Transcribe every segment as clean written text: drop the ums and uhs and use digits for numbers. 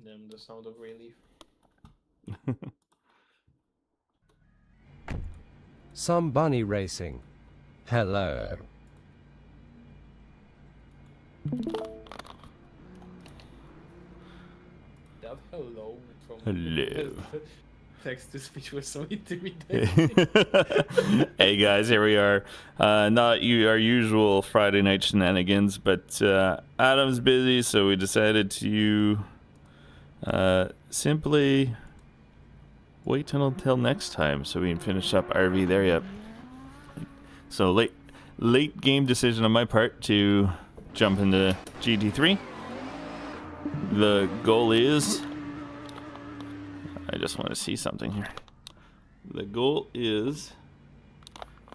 The sound of relief. Some bunny racing. Hello. That hello from Hello. text to speech was so intimidating. Hey guys, here we are. Not our usual Friday night shenanigans, but Adam's busy, so we decided to simply wait until next time so we can finish up RV there yet. So late game decision on my part to jump into GT3. The goal is, I just want to see something here. The goal is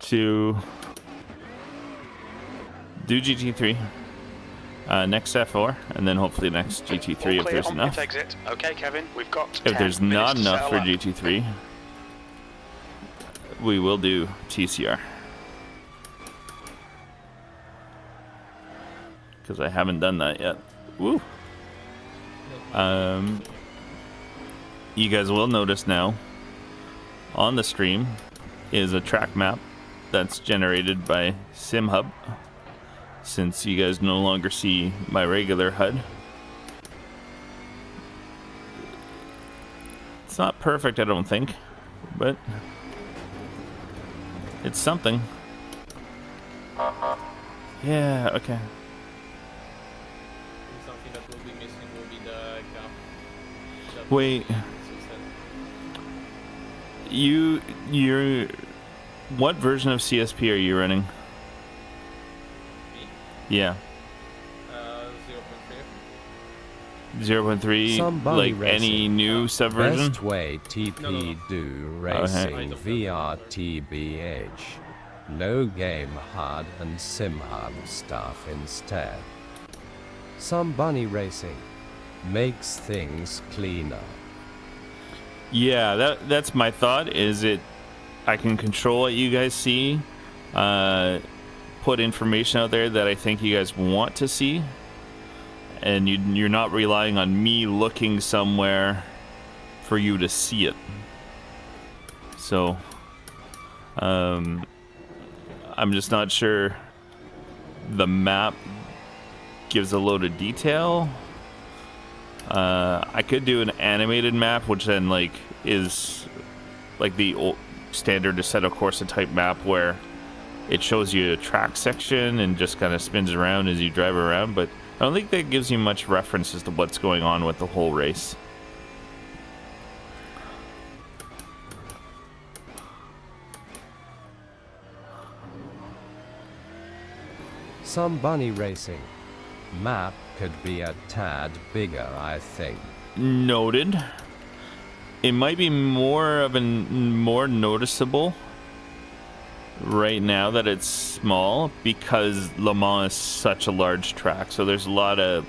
to do GT3, next F4, and then hopefully next GT3 if there's enough. Exit. Okay, Kevin, we've got If there's not enough for GT3, we will do TCR. Because I haven't done that yet. Woo! You guys will notice now on the stream is a track map that's generated by SimHub, since you guys no longer see my regular HUD. It's not perfect, I don't think, but it's something. Yeah, okay. Something that will be missing will be the gap. Wait. You're what version of CSP are you running? Me? Yeah. 0.3. 0.3, like any new subversion? Best way TP No. do Okay. racing VR TBH. No game HUD and SimHub stuff instead. Some bunny racing makes things cleaner. Yeah, that's my thought, is I can control what you guys see, put information out there that I think you guys want to see, and you're not relying on me looking somewhere for you to see it. So, I'm just not sure the map gives a load of detail. I could do an animated map, which then is like the old standard Assetto Corsa type map where it shows you a track section and just kind of spins around as you drive around, but I don't think that gives you much reference as to what's going on with the whole race. Some bunny racing map could be a tad bigger, I think. Noted. It might be more noticeable right now that it's small because Le Mans is such a large track, so there's a lot of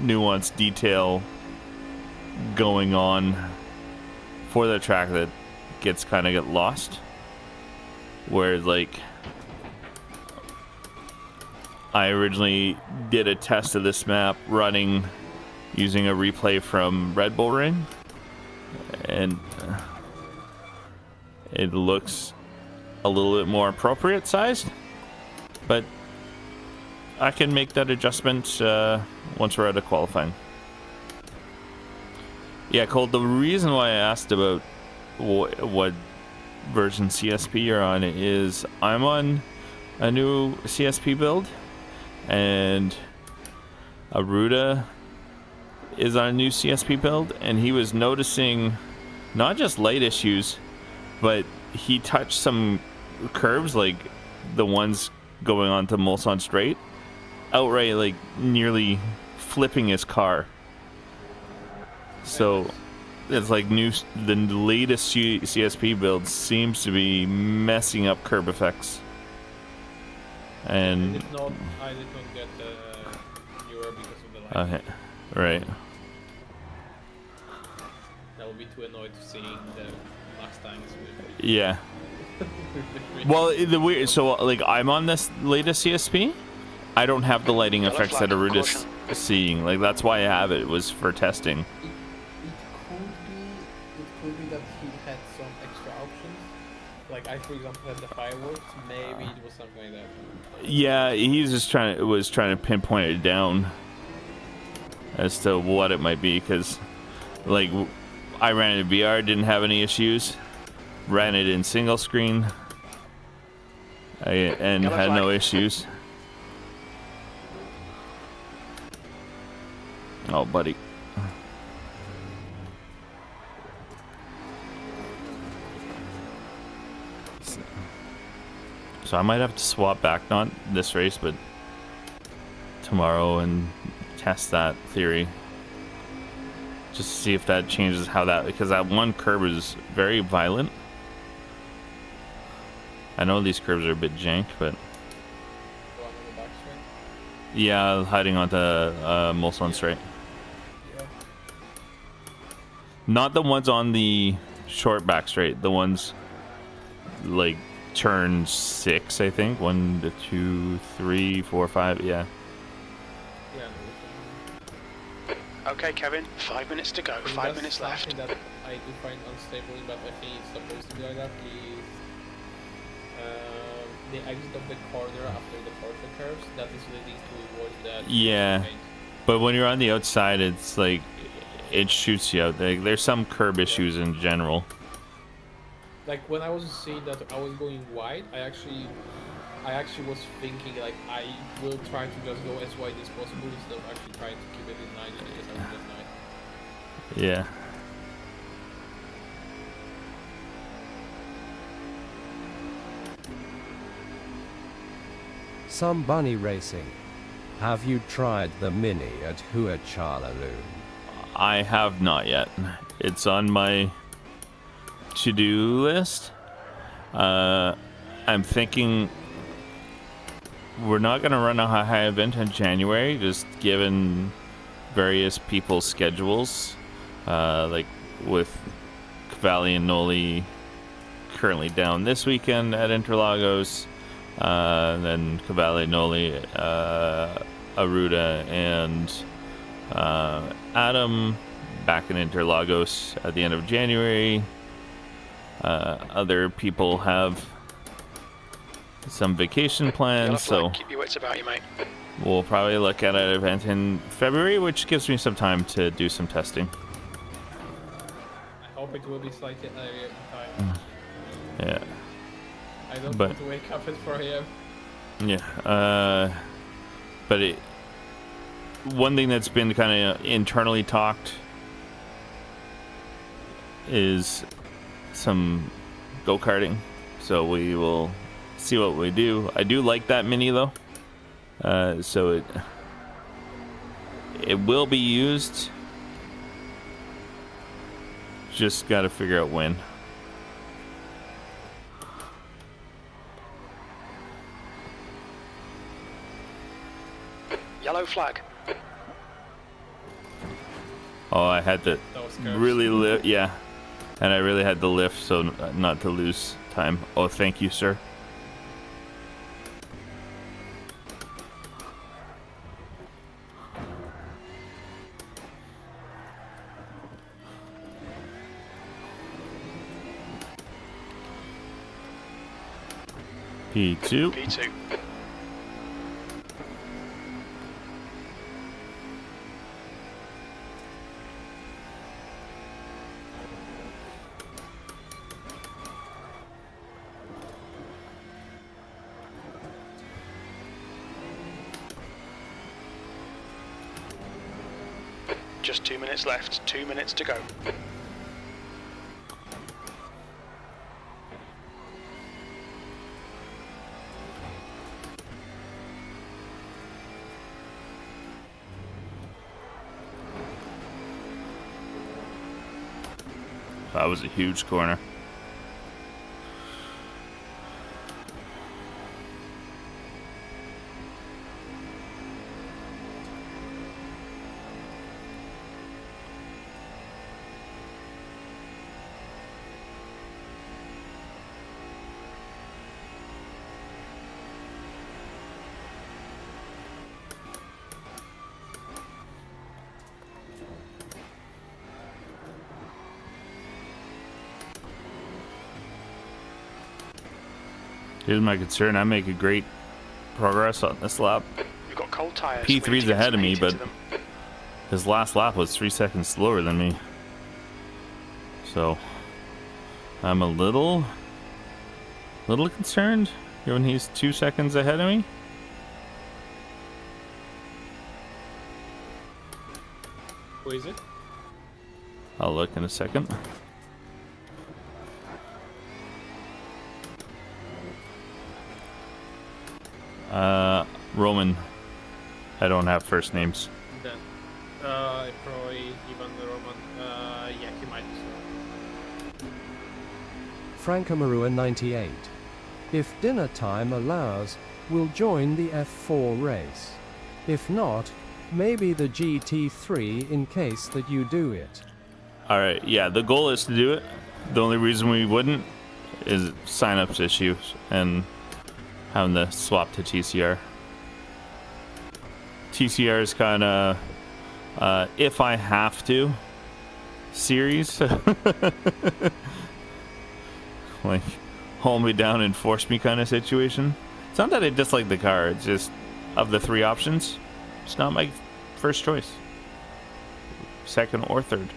nuanced detail going on for the track that gets kind of get lost. Whereas I originally did a test of this map running using a replay from Red Bull Ring, and it looks a little bit more appropriate sized, but I can make that adjustment once we're out of qualifying. Yeah, Cole, the reason why I asked about what version CSP you're on is I'm on a new CSP build, and Aruda is on a new CSP build, and he was noticing not just light issues, but he touched some curves, like the ones going on to Mulsanne Straight, outright nearly flipping his car. So it's the latest CSP build seems to be messing up curb effects. And I did not get newer because of the light. okay, right. I'll be too annoyed seeing the Mustangs with Yeah. Well, the weird. So I'm on this latest CSP. I don't have the lighting effects that Aruda's seeing. That's why I have it. It was for testing. like I, for example, had the fireworks. Maybe it was something like that. Yeah, he's just trying to pinpoint it down as to what it might be, because like I ran it in VR, didn't have any issues. Ran it in single screen, and Yellow had flag. no issues. Oh, buddy. So I might have to swap back, not this race, but tomorrow, and test that theory. Just to see if that changes how that, because that one curb is very violent. I know these curves are a bit jank, but Go on the back straight. yeah, hiding onto Mulsanne straight. Yeah. Not the ones on the short back straight. The ones like turn 6, I think. 1 2 3 4 5. Yeah. Yeah. No, Okay, Kevin, 5 minutes to go. I think 5 that's minutes left. something that I do find unstable, but I think it's supposed to be like that. Is the exit of the corner after the Porsche curves. That is leading to avoid that. Yeah. paint. But when you're on the outside, it's like it shoots you out. Like, there's some curb issues in general. Like when I was seeing that I was going wide, I actually was thinking like I will try to just go as wide as possible instead of actually trying to keep it in 90 because I was just 9. Yeah. Some bunny racing. Have you tried the Mini at Huachalaloon? I have not yet. It's on my to-do list. I'm thinking we're not going to run a high event in January, just given various people's schedules. Like with Cavalli and Noli currently down this weekend at Interlagos. Then Cavalli, Noli, Aruda, and Adam back in Interlagos at the end of January. Other people have some vacation Yellow plans, so flag, keep your wits about you, mate. we'll probably look at an event in February, which gives me some time to do some testing. I hope it will be slightly earlier in time. Yeah. I don't But- want to wake up at 4 a.m. Yeah, but one thing that's been kind of internally talked is some go-karting. So we will see what we do. I do like that Mini though, so it will be used. Just got to figure out when. Yellow flag. Oh, I had to Those curves. really lift, yeah, and I really had to lift so not to lose time. Oh, thank you, sir. P2. P2. Just 2 minutes left. 2 minutes to go. That was a huge corner. Here's my concern. I'm making great progress on this lap. We've got cold tyres. P3's ahead of me, but his last lap was 3 seconds slower than me. So I'm a little concerned given he's 2 seconds ahead of me. Who is it? I'll look in a second. Roman. I don't have first names. Then, probably even the Roman. Yeah, he might. Francamarua 98. If dinner time allows, we'll join the F4 race. If not, maybe the GT3 in case that you do it. Alright, yeah, the goal is to do it. The only reason we wouldn't is sign-ups issues and having to swap to TCR. TCR is kind of, if I have to, series. Like, hold me down and force me kind of situation. It's not that I dislike the car, it's just, of the 3 options, it's not my first choice. Second or third.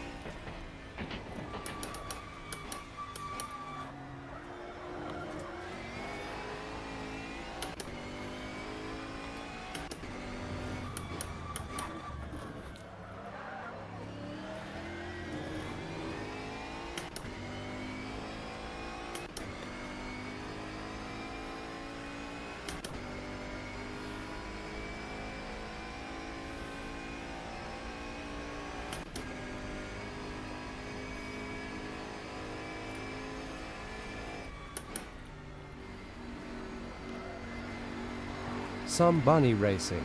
Some bunny racing.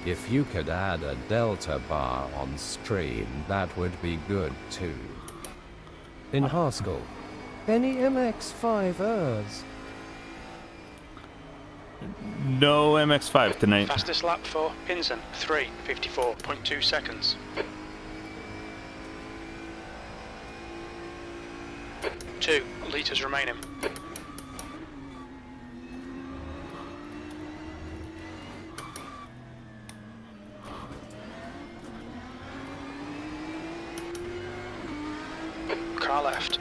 If you could add a delta bar on stream, that would be good too. In Haskell, any MX-5ers? No MX-5 tonight. Fastest lap for Pinson, 3:54.2 seconds. 2 litres remaining. Car left.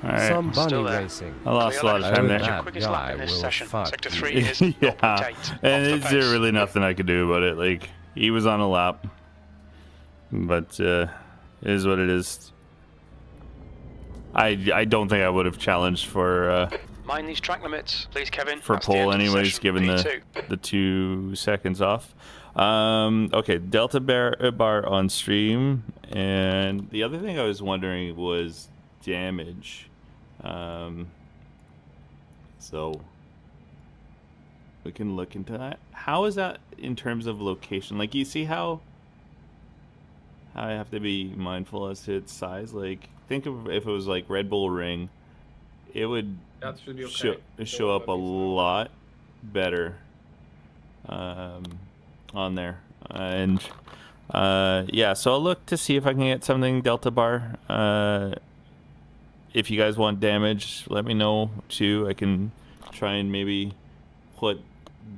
Alright. Some bunny Still there. racing. I lost a lot of Oh, time there. that Quickest lap guy in this will session. fuck Sector you. 3 is 0.8 Yeah, off and the it's pace. really nothing I could do about it. Like, he was on a lap, but it is what it is. I don't think I would have challenged for Mind these track limits, please, Kevin. for That's the pole end of the anyways, session. given P2. the 2 seconds off. Okay, delta bar on stream, and the other thing I was wondering was damage. So we can look into that. How is that in terms of location? Like, you see how I have to be mindful as to its size? Like, think of if it was like Red Bull Ring, it would That should be okay. show up a lot better on there. And yeah, so I'll look to see if I can get something delta bar. If you guys want damage, let me know too. I can try and maybe put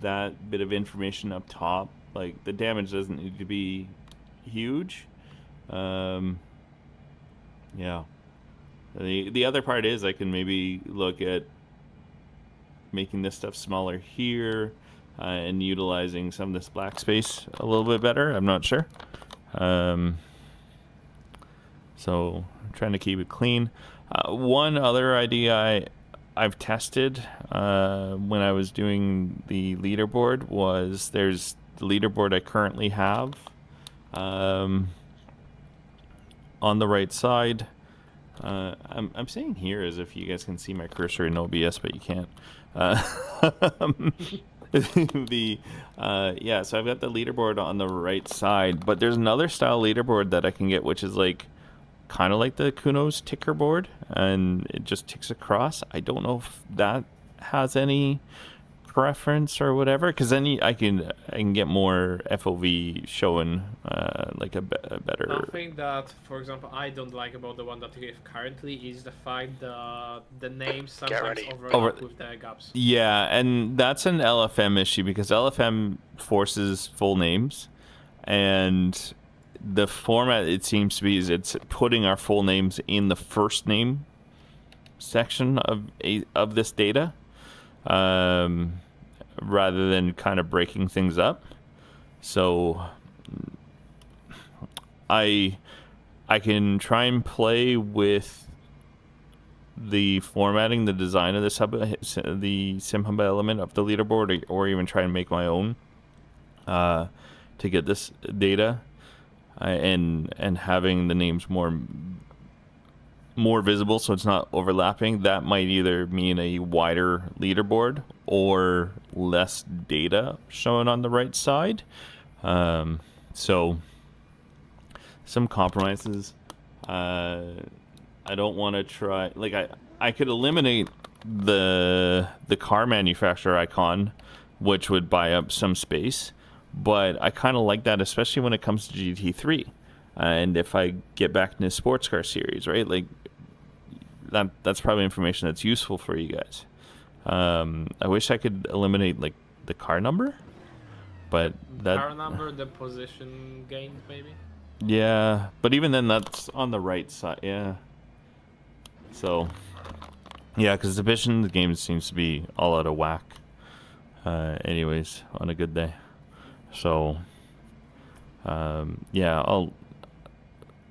that bit of information up top. Like, the damage doesn't need to be huge. Yeah. The other part is I can maybe look at making this stuff smaller here and utilizing some of this black space a little bit better. I'm not sure. So I'm trying to keep it clean. One other idea I've tested when I was doing the leaderboard was there's the leaderboard I currently have on the right side. I'm saying here as if you guys can see my cursor in OBS, but you can't. Yeah, so I've got the leaderboard on the right side, but there's another style leaderboard that I can get, which is like kind of like the Kuno's ticker board, and it just ticks across. I don't know if that has any preference or whatever, because then I can get more FOV showing like a better. Something that, for example, I don't like about the one that we have currently is the fact that the names sometimes ready. overlap with the gaps. Yeah, and that's an LFM issue because LFM forces full names, and the format it seems to be is it's putting our full names in the first name section of this data, rather than kind of breaking things up. So I can try and play with the formatting, the design of the SimHub element of the leaderboard, or even try and make my own to get this data, and having the names more visible so it's not overlapping. That might either mean a wider leaderboard or less data shown on the right side. So some compromises. I don't want to try, like, I could eliminate the car manufacturer icon, which would buy up some space, but I kind of like that, especially when it comes to GT3. And if I get back into sports car series, right, like that's probably information that's useful for you guys. I wish I could eliminate like the car number, but that Car number, the position gained, maybe. Yeah, but even then, that's on the right side. Yeah. So, yeah, because the position the game seems to be all out of whack. Anyways, on a good day. So, yeah,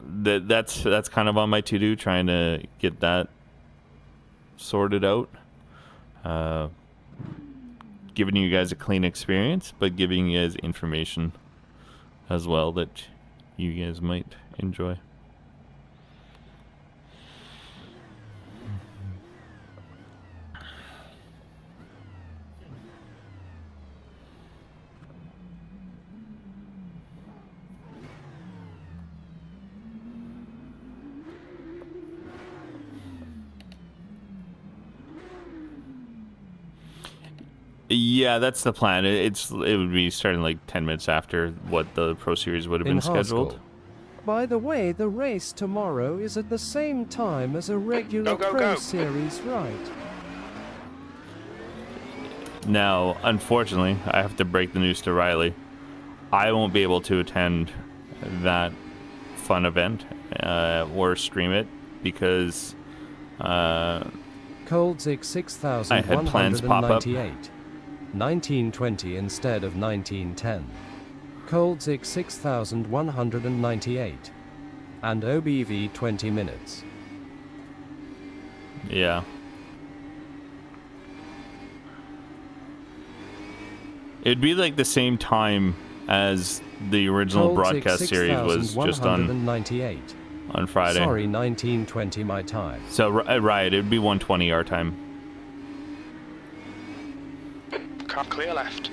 that's kind of on my to-do, trying to get that sorted out. Giving you guys a clean experience, but giving you guys information as well that you guys might enjoy. Yeah, that's the plan. It would be starting like 10 minutes after what the Pro Series would have been scheduled. By the way, the race tomorrow is at the same time as a regular Pro Series, right? Now, unfortunately, I have to break the news to Riley. I won't be able to attend that fun event or stream it because Coldzik I had plans pop up. 6198. 1920 instead of 1910. Coldzik 6198. And OBV 20 minutes. Yeah. It'd be like the same time as the original broadcast series was just on Friday. Sorry, 1920 my time. So, right, it'd be 1:20 our time. Car clear left.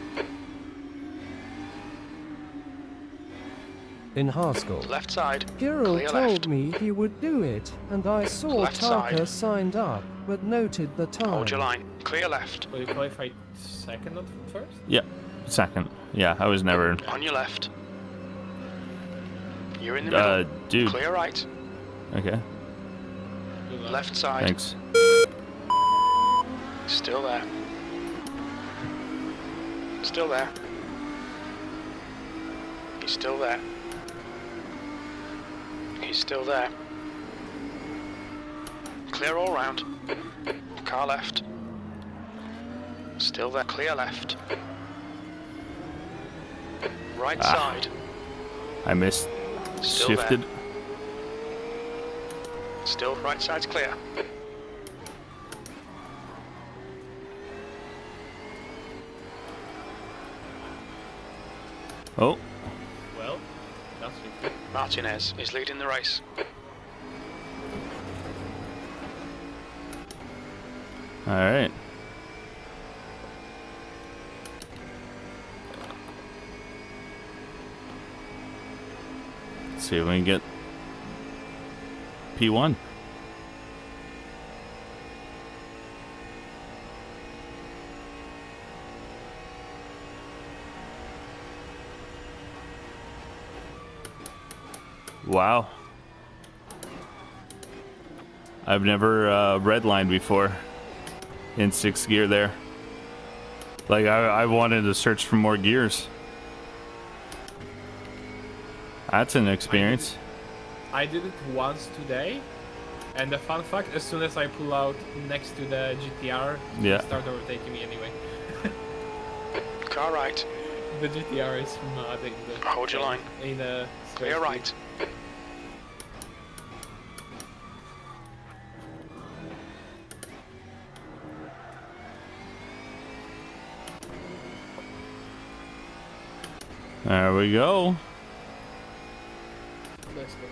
In Haskell. Left side. Kirill Clear told left. me he would do it, and I saw Left Taka side. signed up, but noted the time. Hold your line. Clear left. Will you qualify second or first? Yeah, second. Yeah, I was never. On your left. You're in the middle. Dude. Clear right. Okay, Left side. thanks. Still there. Still there. He's still there. He's still there. Clear all round. Car left. Still there. Clear left. Right side. I missed. Still Shifted. there. Still right side's clear. Oh, Well, that's it. Martinez is leading the race. all right. Let's see if we can get P1. Wow. I've never redlined before in 6th gear there. Like, I wanted to search for more gears. That's an experience. I did it once today, and the fun fact, as soon as I pull out next to the GTR, Yeah. it started overtaking me anyway. Car right. The GTR is mad in the... Hold your line. In the straight Clear speed. right. There we go. Let's go.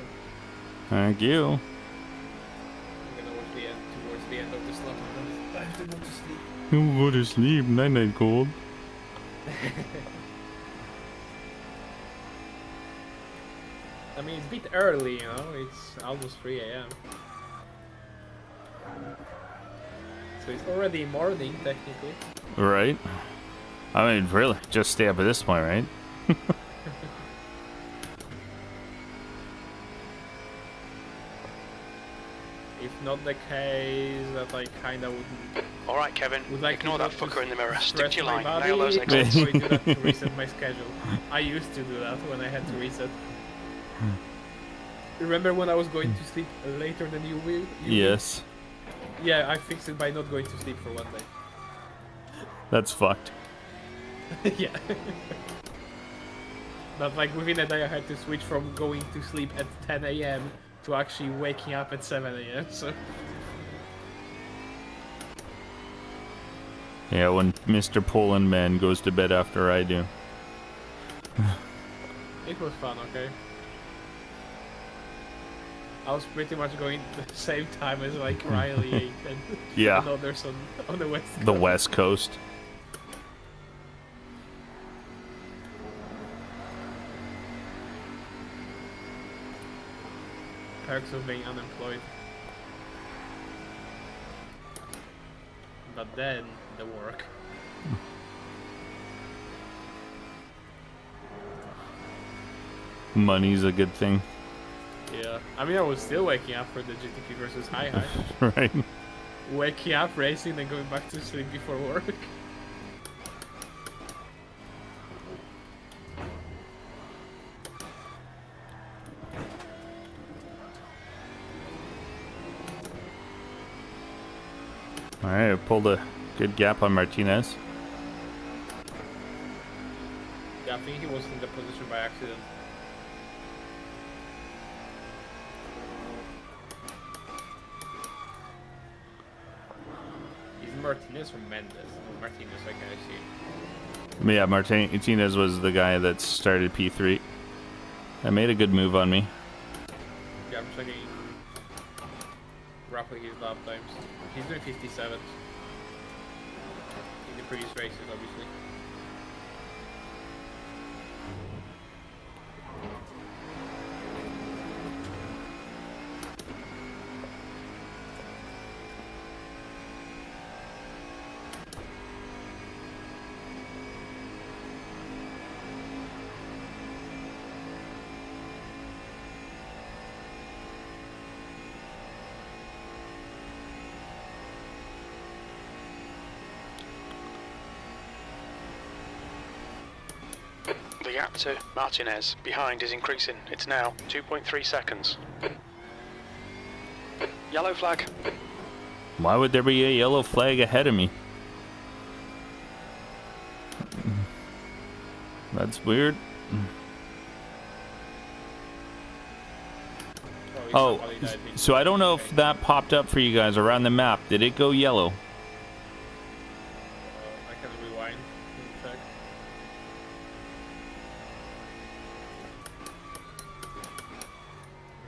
Thank you. I'm gonna watch the end, towards the end of this lap, and then I have to go to sleep. You go to sleep. Night night, cold. I mean, it's a bit early, you know, it's almost 3 a.m. So it's already morning, technically. Right. I mean, really, just stay up at this point, right? If not the case, that I kinda wouldn't... Alright, Kevin. Would like Ignore to that not fucker in the mirror. stress Stick to your my line. body, Nail those but exits. also I do that to reset my schedule. I used to do that when I had to reset. Remember when I was going to sleep later than you will? Yes. Yeah, I fixed it by not going to sleep for one day. That's fucked. Yeah. But like within a day I had to switch from going to sleep at 10 a.m. to actually waking up at 7 a.m. So Yeah, when Mr. Poland Man goes to bed after I do. it was fun, okay? I was pretty much going at the same time as like Riley and, Yeah. and others on the west The coast. West Coast. Perks of being unemployed. But then the work. Money's a good thing. Yeah. I mean I was still waking up for the GTP versus High. Right. Waking up, racing, then going back to sleep before work. Alright, I pulled a good gap on Martinez. Yeah, I think he was in the position by accident. Is Martinez or Mendes? Martinez, okay, I see. Yeah, Martinez was the guy that started P3. That made a good move on me. Yeah, I'm checking roughly his lap times. He's doing 57 in the previous races, obviously. The gap to Martinez behind is increasing. It's now 2.3 seconds. Yellow flag. Why would there be a yellow flag ahead of me? That's weird. Oh, Cavalli died. so I don't know if that popped up for you guys around the map. Did it go yellow? I can rewind and check.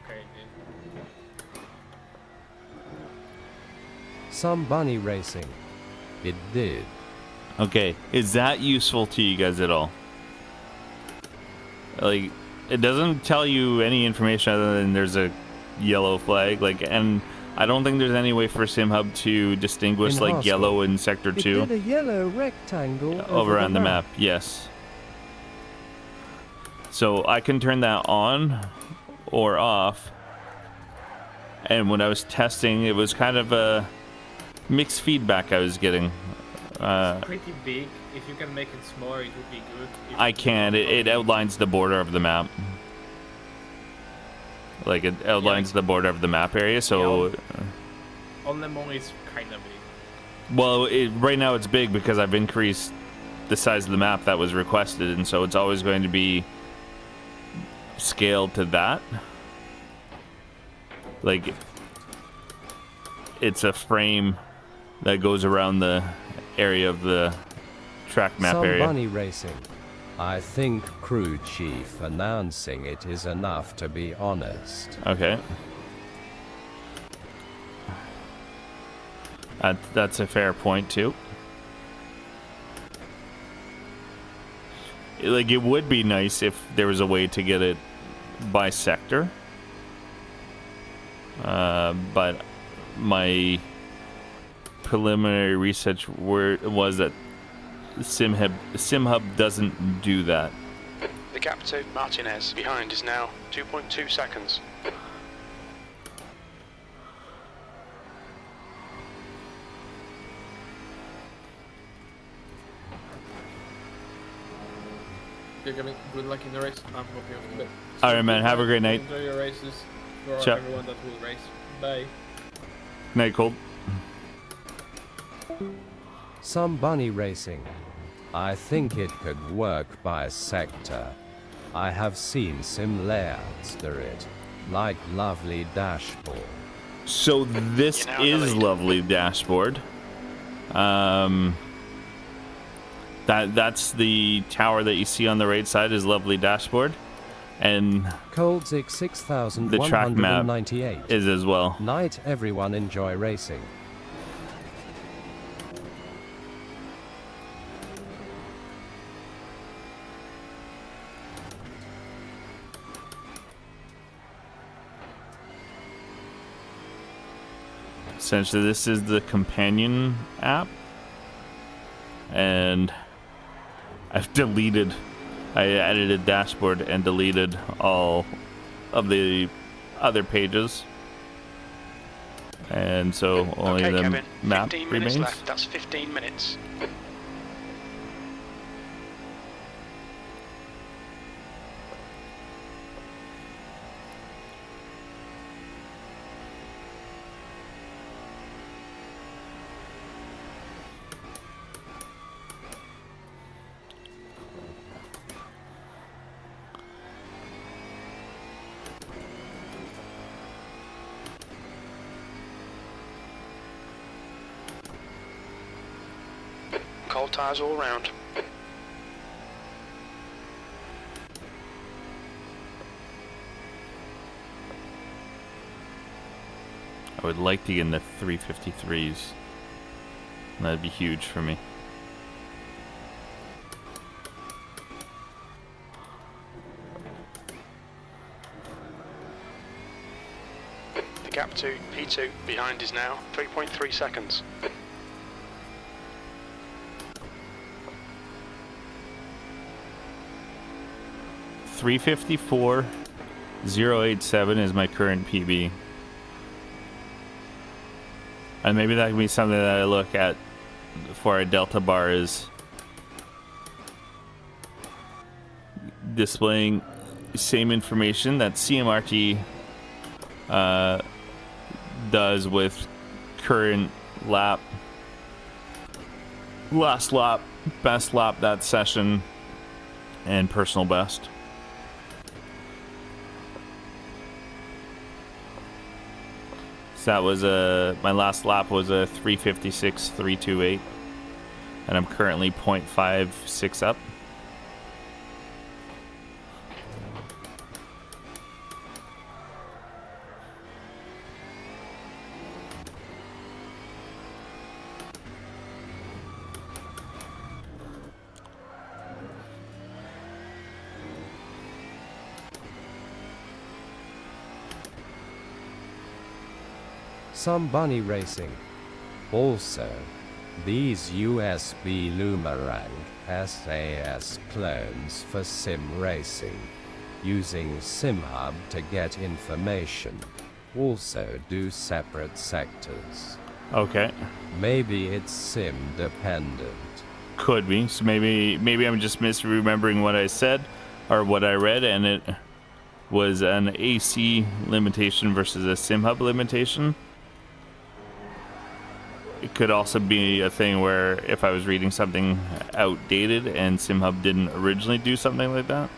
Okay, it did. Some bunny racing. It did. Okay, is that useful to you guys at all? Like, it doesn't tell you any information other than there's a yellow flag. Like, and I don't think there's any way for SimHub to distinguish In like Haskell, yellow in Sector It 2 did a yellow rectangle over on the map. Yes. So I can turn that on, or off. And when I was testing, it was kind of a mixed feedback I was getting. It's pretty big. If you can make it smaller, it would be good. If I can. It outlines the border of the map. Like, it outlines the border of the map area, so... On the Mon, it's kind of big. Well, right now it's big because I've increased the size of the map that was requested, and so it's always going to be scaled to that. Like, it's a frame that goes around the area of the track map Some area. bunny racing. I think crew chief announcing it is enough, to be honest. Okay. That's a fair point too. Like, it would be nice if there was a way to get it by sector. But my preliminary research was that SimHub doesn't do that. The gap to Martinez behind is now 2.2 seconds. You're giving good luck in the race. I'm hoping off the bit. All right, man. Have a great night. Enjoy your races. For Ciao. everyone that will race. Bye. Night, Cold. Some bunny racing. I think it could work by sector. I have seen sim layouts do it, like lovely dashboard. So this You're now in the is lead. lovely dashboard. That's the tower that you see on the right side is lovely dashboard, and Coldzik the track map 6198. is as well. Night, everyone, enjoy racing. Essentially, this is the companion app, and I've I edited dashboard and deleted all of the other pages, and so only Okay, the Kevin, map 15 minutes remains. left. That's 15 minutes. Cold tyres all round. I would like to get in the 353s. That'd be huge for me. The gap to P2 behind is now 3.3 seconds. 354.087 is my current PB. And maybe that can be something that I look at for a delta bar, is displaying same information that CMRT does with current lap, last lap, best lap that session, and personal best. So that was my last lap was a 356.328, and I'm currently 0.56 up. Some bunny racing. Also, these USB Lumarang SAS clones for sim racing. using SimHub to get information. Also do separate sectors. Okay. Maybe it's sim dependent. Could be. So maybe I'm just misremembering what I said or what I read, and it was an AC limitation versus a SimHub limitation. It could also be a thing where if I was reading something outdated and SimHub didn't originally do something like that.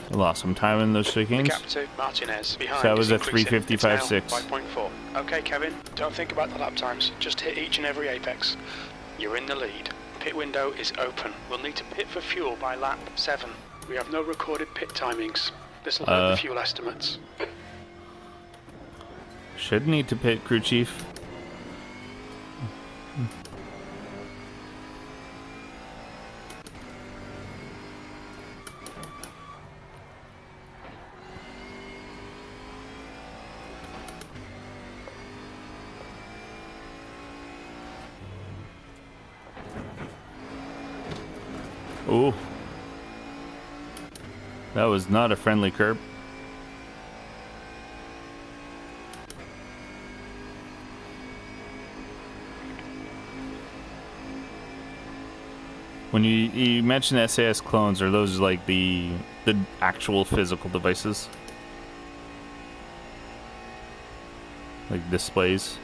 I lost some time in those The chickens. gap to Martinez behind. So that was is a increasing. It's now 3:55.6. 5.4. Okay, Kevin, don't think about the lap times. Just hit each and every apex. You're in the lead. Pit window is open. We'll need to pit for fuel by lap 7. We have no recorded pit timings. This will hurt the fuel estimates. Should need to pit, crew chief. Ooh. That was not a friendly curb. When you mention SAS clones, are those like the actual physical devices? Like displays?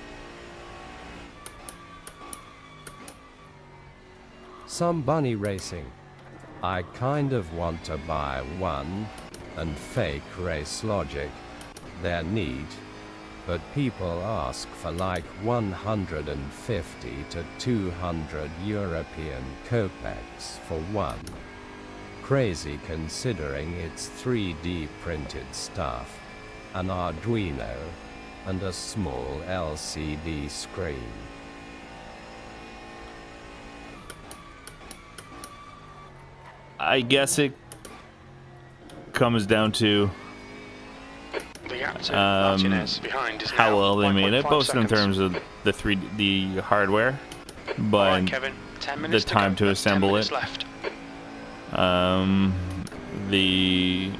Some bunny racing. I kind of want to buy one, and fake race logic. They're neat, but people ask for like 150 to 200 European kopecks for one. Crazy considering it's 3D printed stuff, an Arduino, and a small LCD screen. I guess it comes down to The gap to Martinez behind is how now well they made it, 1.5 both in seconds. terms of the hardware, but Alright, Kevin, 10 minutes the time to go. to assemble 10 it. minutes left. The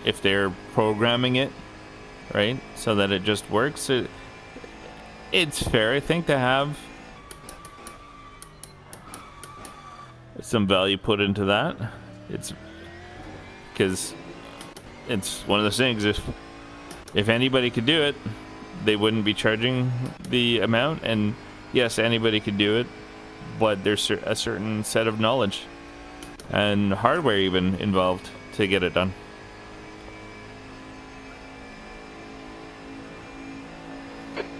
if they're programming it right so that it just works, it's fair, I think, to have some value put into that. It's because it's one of those things, if anybody could do it, they wouldn't be charging the amount. And yes, anybody could do it, but there's a certain set of knowledge and hardware even involved to get it done.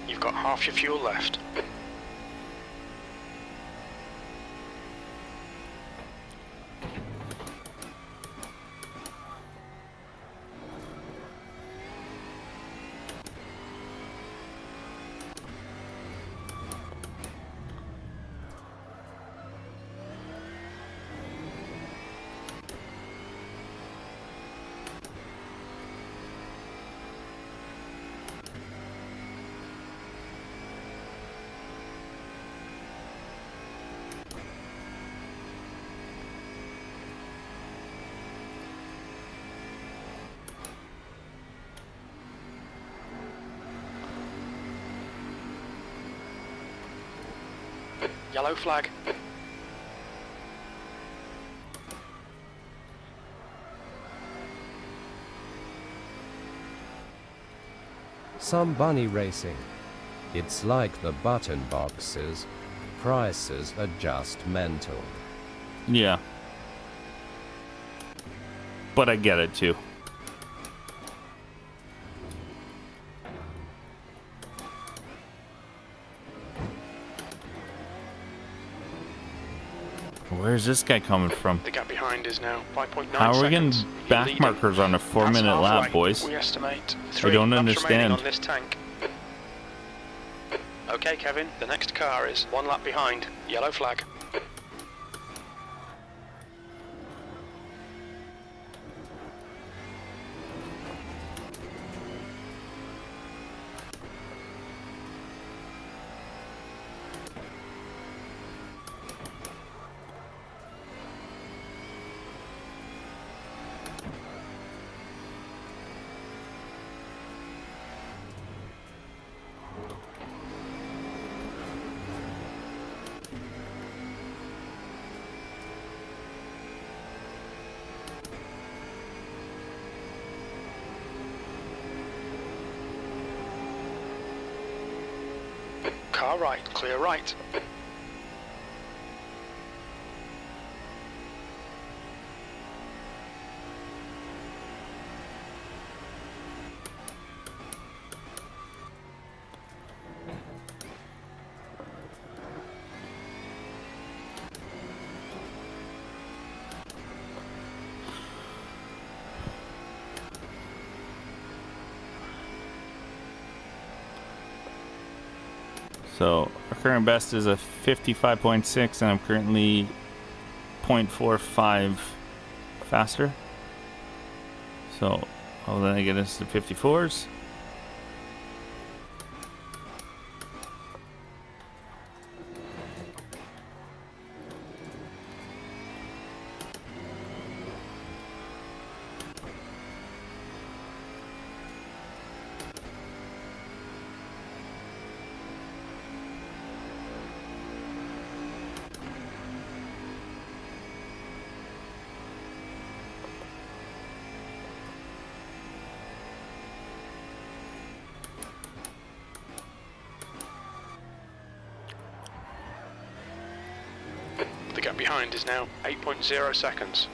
You've got half your fuel left. Yellow flag. Some bunny racing. It's like the button boxes. Prices are just mental. Yeah, but I get it too. Where's this guy coming from? The gap behind is now 5.9 How are we getting seconds. You're back leading. markers on a That's 4-minute lap, halfway. boys? We estimate 3 don't laps remaining understand. on this tank. Okay, Kevin, the next car is 1 lap behind. Yellow flag. Car right, clear right. So our current best is a 55.6, and I'm currently 0.45 faster. So I'll then get us to 54s. The gap behind is now 8.0 seconds.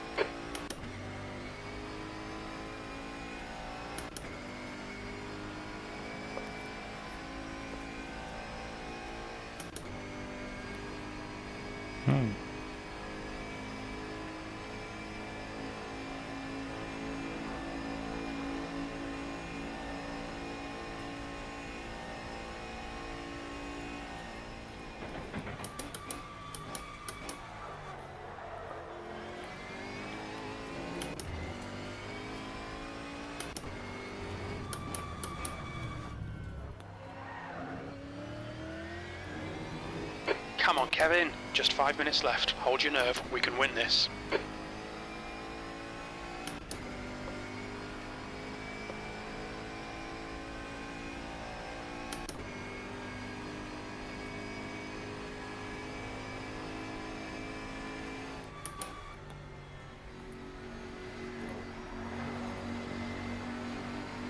Come on, Kevin. Just 5 minutes left. Hold your nerve. We can win this.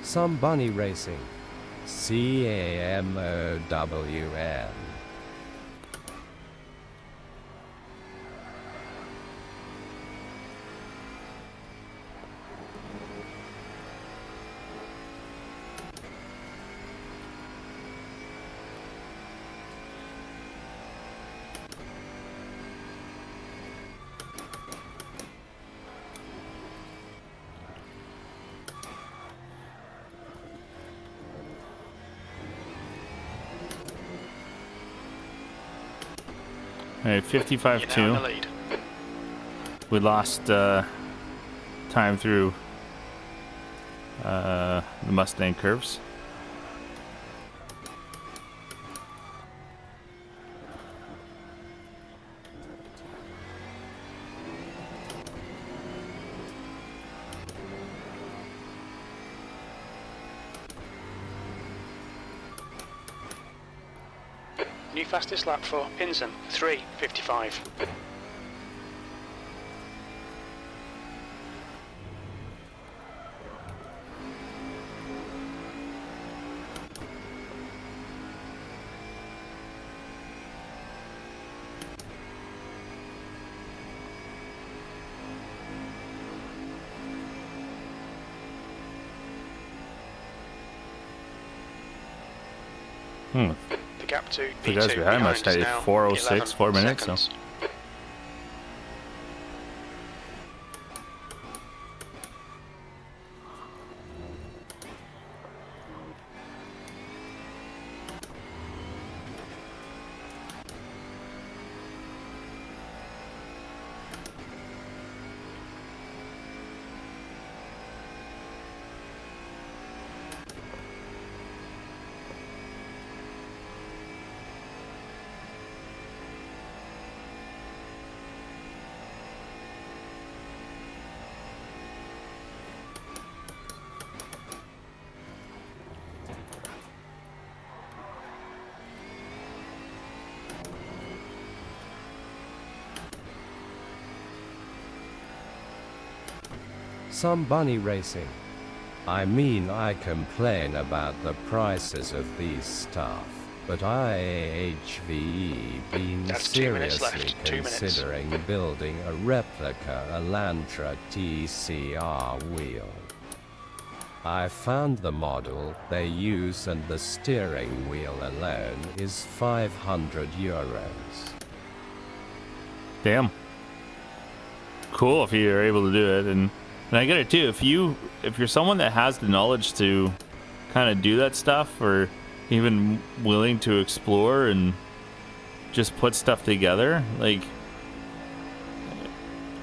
Some bunny racing. CAMOWN. All right, You're now in the 55.2. lead. We lost time through the Mustang curves. New fastest lap for Pinson, 3:55. The gap to The P2 guys behind behind must is have now 4:06, 11 4 minutes, so. seconds. Some bunny racing. I mean, I complain about the prices of these stuff. but IHVE been That's 2 minutes seriously left. 2 minutes. considering building a replica Elantra TCR wheel. I found the model they use and the steering wheel alone is 500 euros. Damn. Cool if you're able to do it, and I get it too. If you're someone that has the knowledge to kind of do that stuff, or even willing to explore and just put stuff together, like,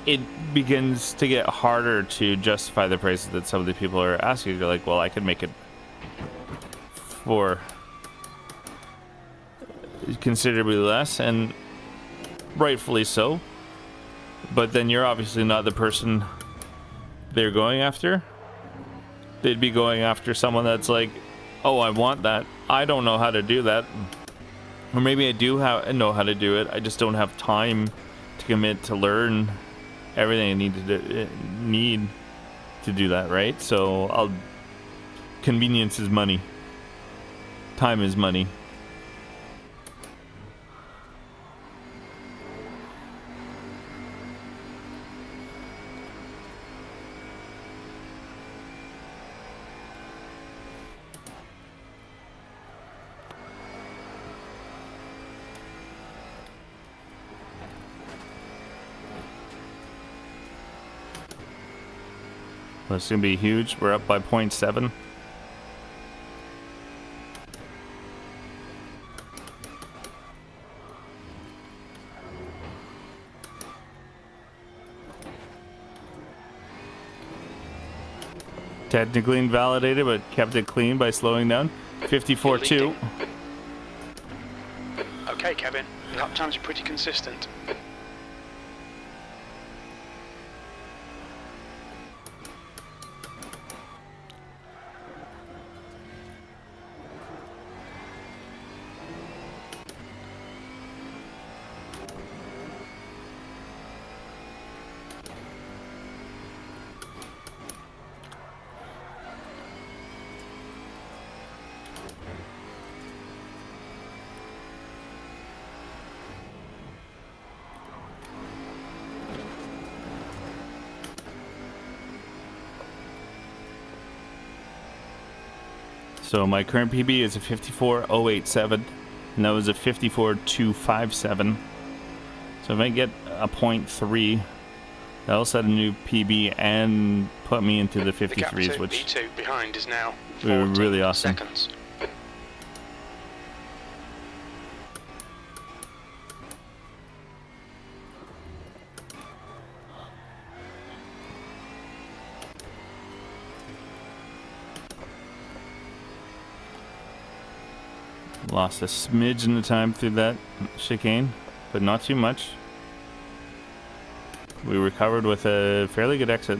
it begins to get harder to justify the prices that some of the people are asking. You're like, well, I could make it for considerably less, and rightfully so. But then you're obviously not the person they're going after. They'd be going after someone that's like, oh, I want that. I don't know how to do that. Or maybe I do know how to do it. I just don't have time to commit to learn everything I need to do that, right? So convenience is money. Time is money. It's going to be huge. We're up by 0.7. Technically invalidated, but kept it clean by slowing down. 54.2. Okay, Kevin. Lap times are pretty consistent. So my current PB is a 54.087, and that was a 54.257. So if I get a 0.3, that'll set a new PB and put me into the 53s, which B2 behind is now would be 40 really awesome. seconds. Lost a smidge in the time through that chicane, but not too much. We recovered with a fairly good exit.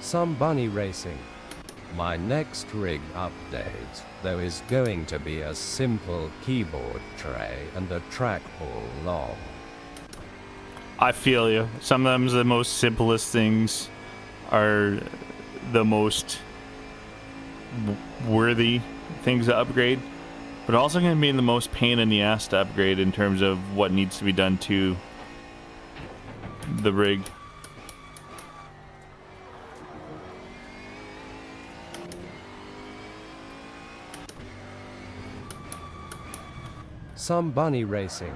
Some bunny racing. My next rig update, though, is going to be a simple keyboard tray and a trackball long. I feel you. Sometimes the most simplest things are the most worthy things to upgrade, but also going to be the most pain in the ass to upgrade in terms of what needs to be done to the rig. Some bunny racing.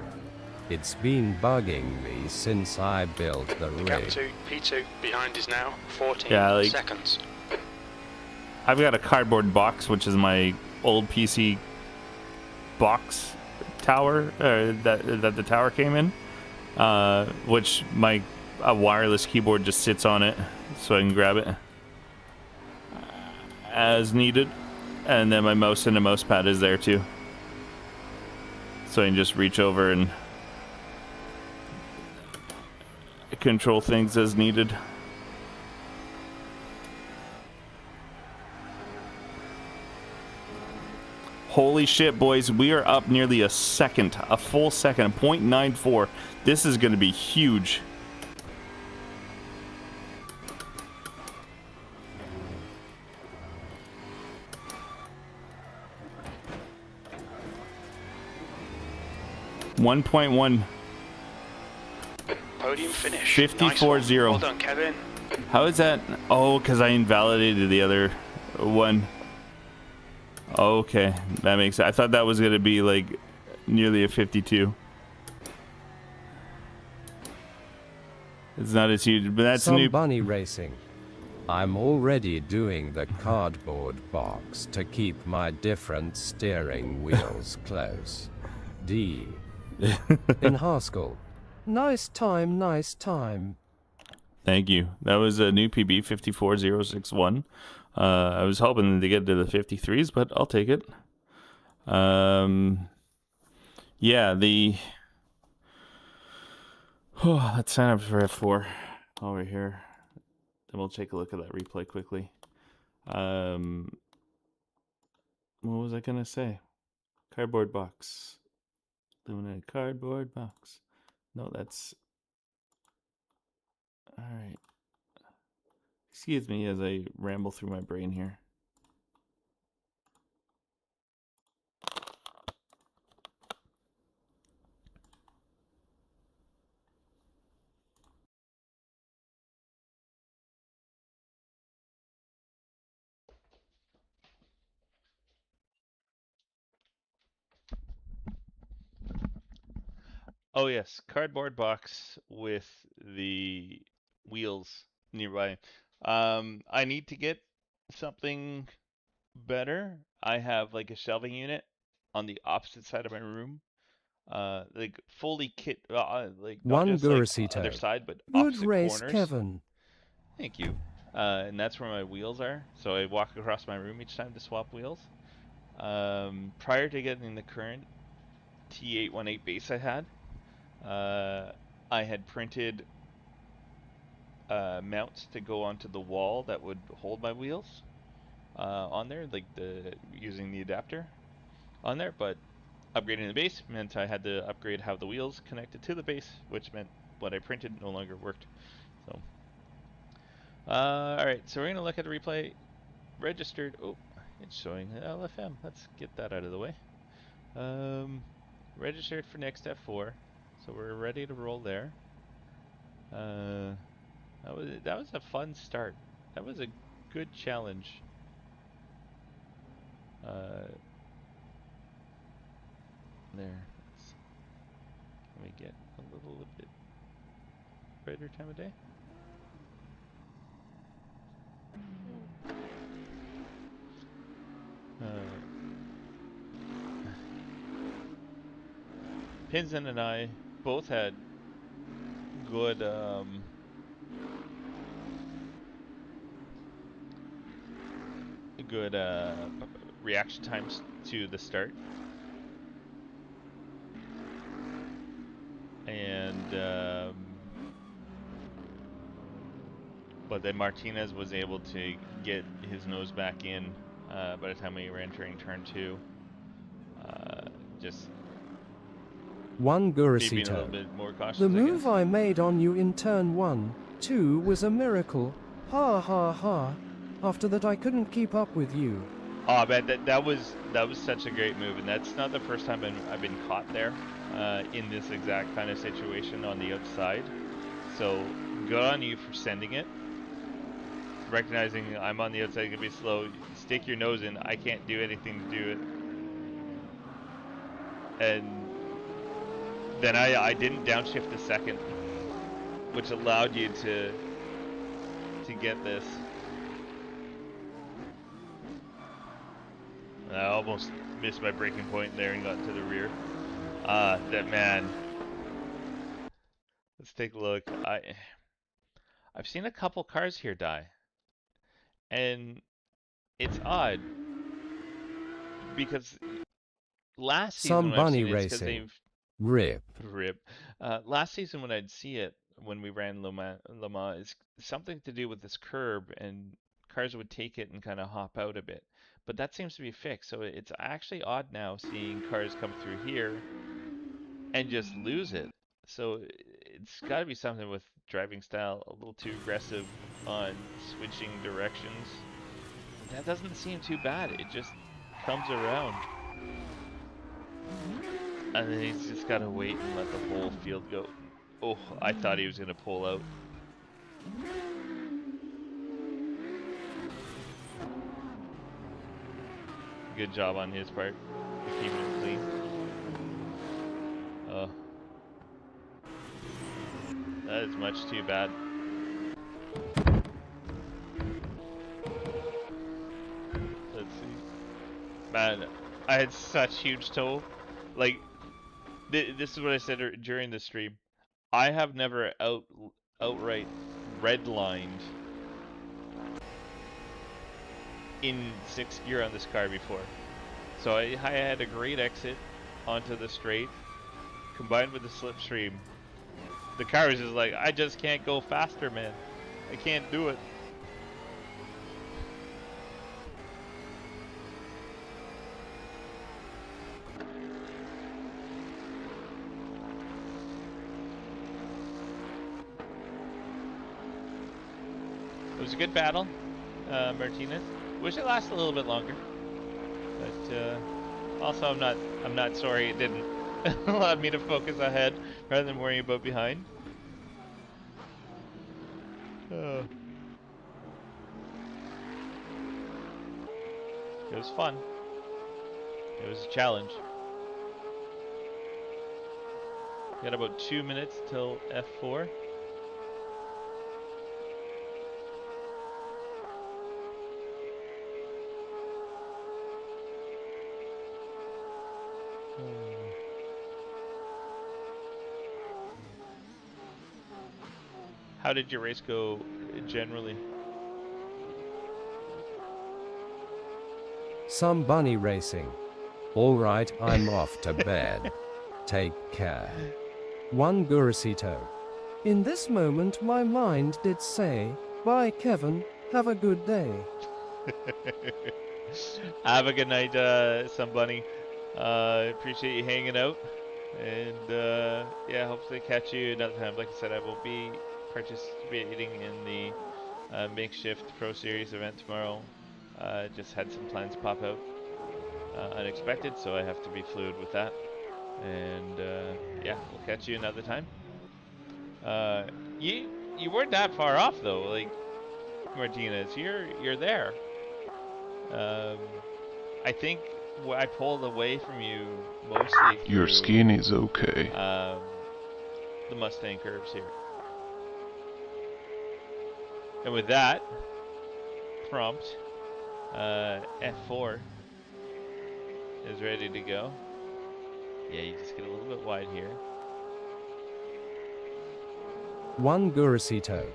It's been bugging me since I built the The gap rig. to P2 behind is now 14 Yeah, like- seconds. I've got a cardboard box, which is my old PC box tower that the tower came in, which my wireless keyboard just sits on it, so I can grab it as needed, and then my mouse and a mouse pad is there too, so I can just reach over and control things as needed. Holy shit, boys, we are up nearly a full second, 0.94. This is going to be huge. $1.1. Podium finish. 54-0. Well done, Kevin. How is that? Oh, because I invalidated the other one. Okay, that makes sense. I thought that was going to be like nearly a 52. It's not as huge, but that's Some new. bunny racing. I'm already doing the cardboard box to keep my different steering wheels close. D. In Haskell. Nice time, nice time. Thank you. That was a new PB 54061. I was hoping to get to the 53s, but I'll take it. Yeah, let's sign up for F4 over here. Then we'll take a look at that replay quickly. What was I gonna say? Cardboard box. Illuminated cardboard box. No, that's... Alright. Excuse me as I ramble through my brain here. Oh yes, cardboard box with the wheels nearby. I need to get something better. I have like a shelving unit on the opposite side of my room. Like fully like not One just like other Gurusito. side, but Good opposite race, corners. Kevin. Thank you. And that's where my wheels are. So I walk across my room each time to swap wheels. Prior to getting the current T818 base I had printed mounts to go onto the wall that would hold my wheels on there, like using the adapter on there. But upgrading the base meant I had to upgrade how the wheels connected to the base, which meant what I printed no longer worked. So, all right, so we're gonna look at the replay. Registered. Oh, it's showing LFM. Let's get that out of the way. Registered for next F4, so we're ready to roll there. That was a fun start. That was a good challenge. There. Can we get a little bit brighter time of day? Pinson and I both had good reaction times to the start, and but then Martinez was able to get his nose back in by the time we were entering turn 2. Just One being a little Gurusito. bit more cautious. The I move guess. I made on you in turn 1, 2 was a miracle. Ha ha ha. After that I couldn't keep up with you. Oh man, that was such a great move, and that's not the first time I've been caught there in this exact kind of situation on the outside. So good on you for sending it. Recognizing I'm on the outside, gonna be slow. Stick your nose in. I can't do anything to do it. And then I didn't downshift a second, which allowed you to get this. I almost missed my braking point there and got into the rear. That man. Let's take a look. I've seen a couple cars here die, and it's odd because last season Some when I've bunny seen it, it's because racing. they've Rip. rip. Last season when I'd see it when we ran Le Mans, it's something to do with this curb, and cars would take it and kind of hop out a bit. But that seems to be fixed, so it's actually odd now seeing cars come through here and just lose it. So it's got to be something with driving style, a little too aggressive on switching directions. That doesn't seem too bad. It just comes around. And then he's just got to wait and let the whole field go. Oh, I thought he was going to pull out. Good job on his part. Keeping it clean. Oh. That is much too bad. Let's see. Man, I had such huge toe. Like, this is what I said during the stream. I have never outright redlined in 6th gear on this car before. So I had a great exit onto the straight, combined with the slipstream. The car was just like, I just can't go faster, man. I can't do it. It was a good battle, Martinez. Wish it lasted a little bit longer, but also I'm not sorry it didn't. It allowed me to focus ahead rather than worrying about behind. It was fun. It was a challenge. Got about 2 minutes till F4. How did your race go generally? Some bunny racing. Alright, I'm off to bed. Take care. One Gurusito. In this moment my mind did say, bye Kevin, have a good day. Have a good night, Sunbunny. Appreciate you hanging out. And yeah, hopefully catch you another time. Like I said, I will be participating in the makeshift Pro Series event tomorrow. Just had some plans pop out unexpected, so I have to be fluid with that. And yeah, we'll catch you another time. You weren't that far off though, like Martinez. You're there. I think I pulled away from you mostly through Your skin is okay. the Mustang curves here. And with that prompt, F4 is ready to go. Yeah, you just get a little bit wide here. One Gurusito.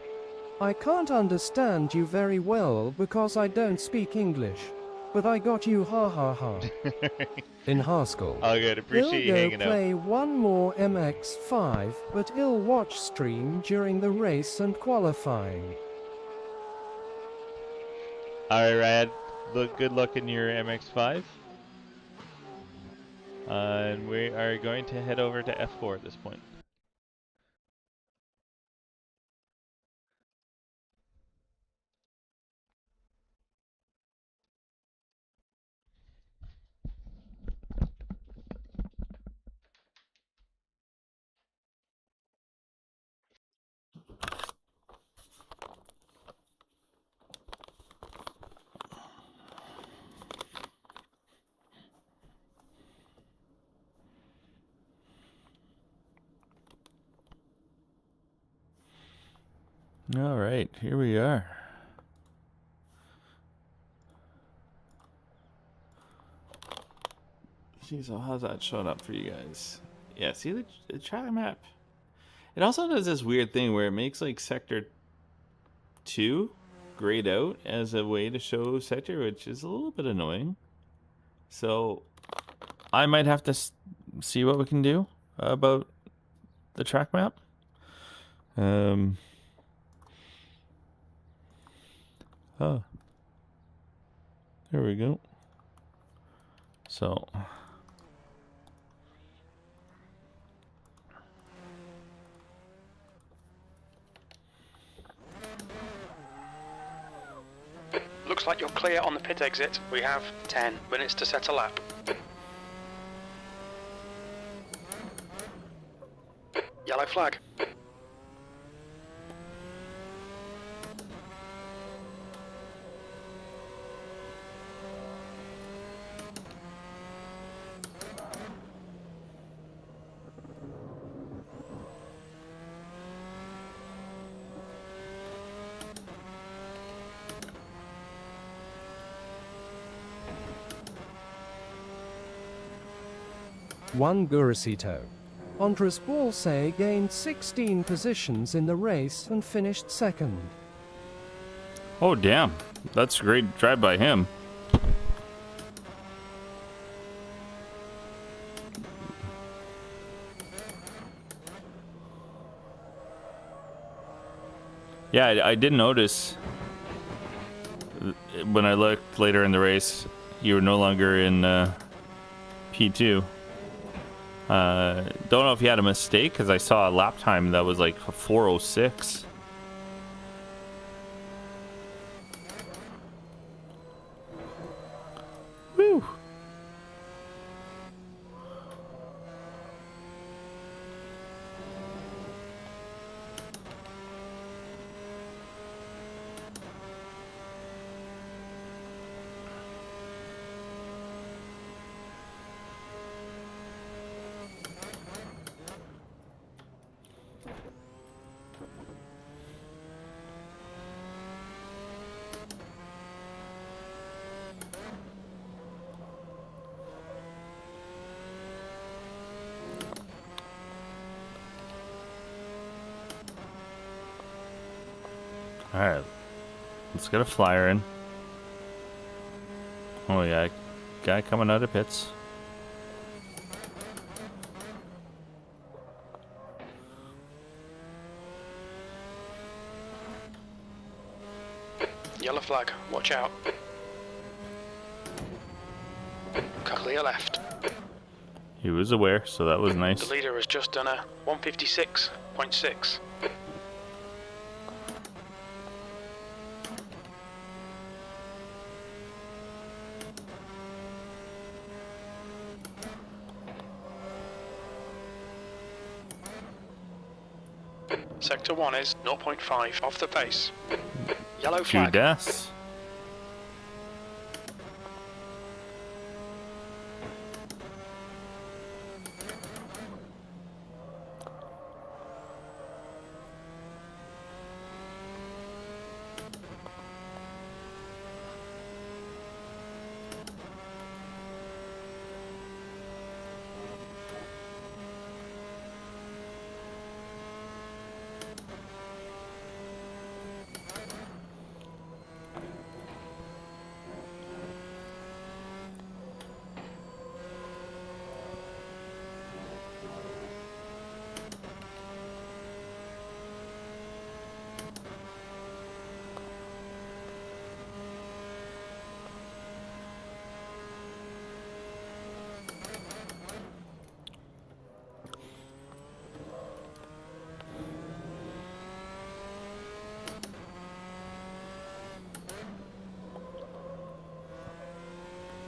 I can't understand you very well because I don't speak English. But I got you ha ha ha. In Haskell. Oh, good. Appreciate you I'll go hanging out. play one more MX5, but I'll watch stream during the race and qualifying. All right, Rad. Good luck in your MX5. And we are going to head over to F4 at this point. All right, here we are. Jeez, so how's that showing up for you guys? Yeah, see the track map. It also does this weird thing where it makes like sector 2 grayed out as a way to show sector, which is a little bit annoying. So I might have to see what we can do about the track map. Oh, there we go. So Looks like you're clear on the pit exit. We have 10 minutes to set a lap. Yellow flag. One Gurusito. Andres Balse gained 16 positions in the race and finished second. oh damn, that's a great drive by him. Yeah, I did notice when I looked later in the race, you were no longer in P2. Don't know if you had a mistake because I saw a lap time that was like 4:06. Woo! Alright, let's get a flyer in. Oh yeah, guy coming out of pits. Yellow flag. Watch out. Clear left. He was aware, so that was nice. The leader has just done a 156.6. Sector 1 is 0.5 off the pace. Yellow Few flag. deaths.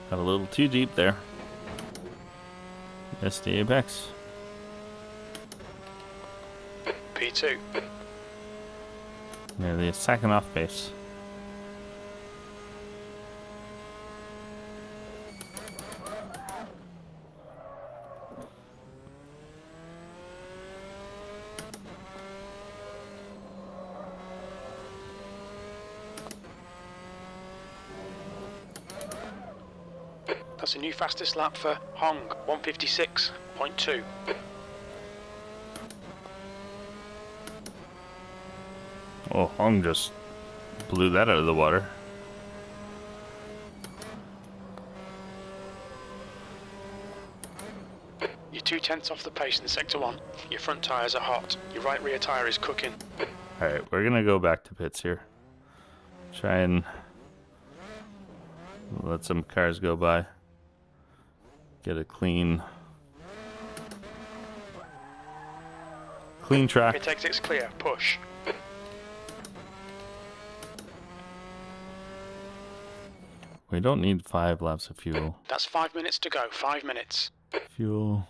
Got a little too deep there. Missed the apex. P2. Nearly a second off base. That's a new fastest lap for Hong, 156.2. Oh, Hong just blew that out of the water. You're 2/10 off the pace in sector 1. Your front tyres are hot. Your right rear tyre is cooking. Alright, we're gonna go back to pits here. Try and let some cars go by. Get a clean track. Pit exit's clear. Push. We don't need 5 laps of fuel. That's 5 minutes to go. 5 minutes. Fuel.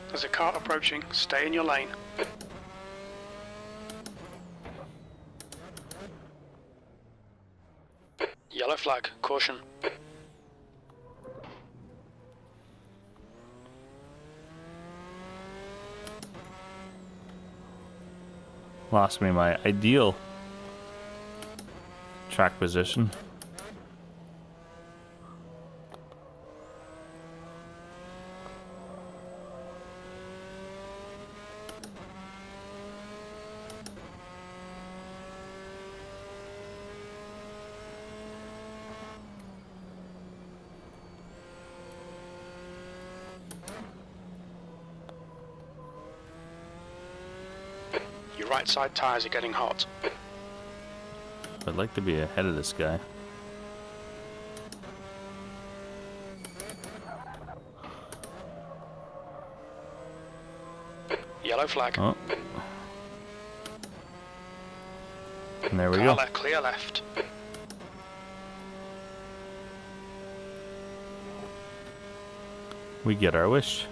There's a car approaching. Stay in your lane. Yellow flag. Caution. Lost me my ideal track position. Your right side tyres are getting hot. I'd like to be ahead of this guy. Yellow flag. Oh. And there we Car go. left, clear left. We get our wish.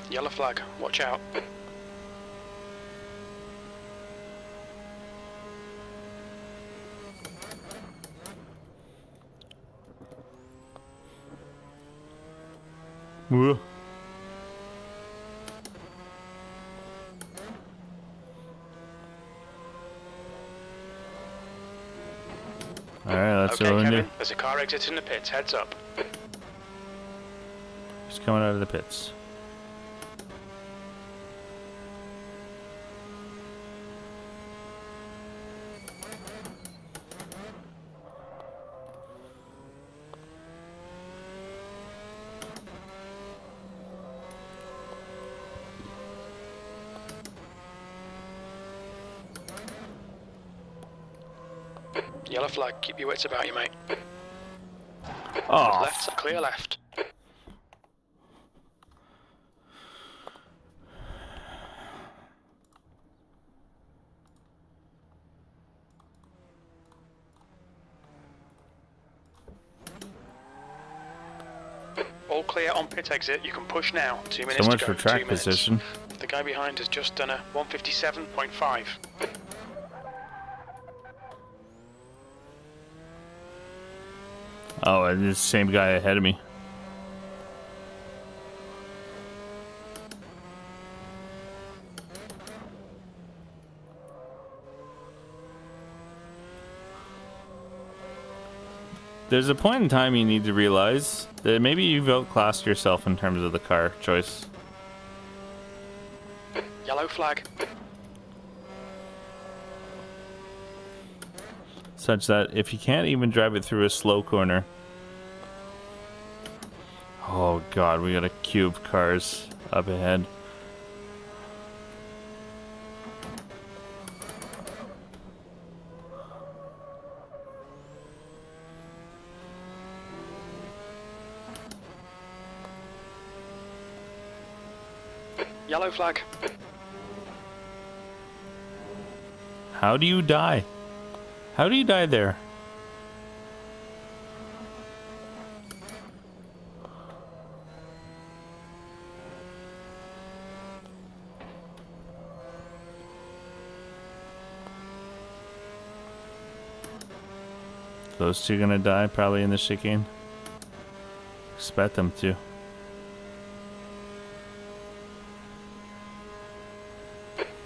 Yellow flag. Watch out. Whoa. Alright, let's Okay, go Kevin. into. There's a car exiting the pits. Heads up. Just coming out of the pits. Yellow flag. Keep your wits about you, mate. Oh, Left. Clear left. All clear on pit exit. You can push now. 2 minutes so much to go. for track 2 minutes. position. The guy behind has just done a 157.5. Oh, and it's the same guy ahead of me. There's a point in time you need to realize that maybe you've outclassed yourself in terms of the car choice. Yellow flag. Such that if you can't even drive it through a slow corner. Oh god, we got a queue of cars up ahead. Yellow flag. How do you die? How do you die there? Those two gonna die probably in the chicane. Expect them to.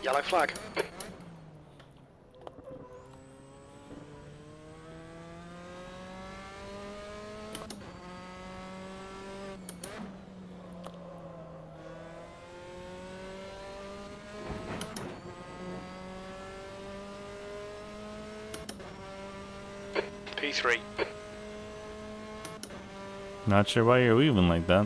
Yellow flag. P3. Not sure why you're leaving like that.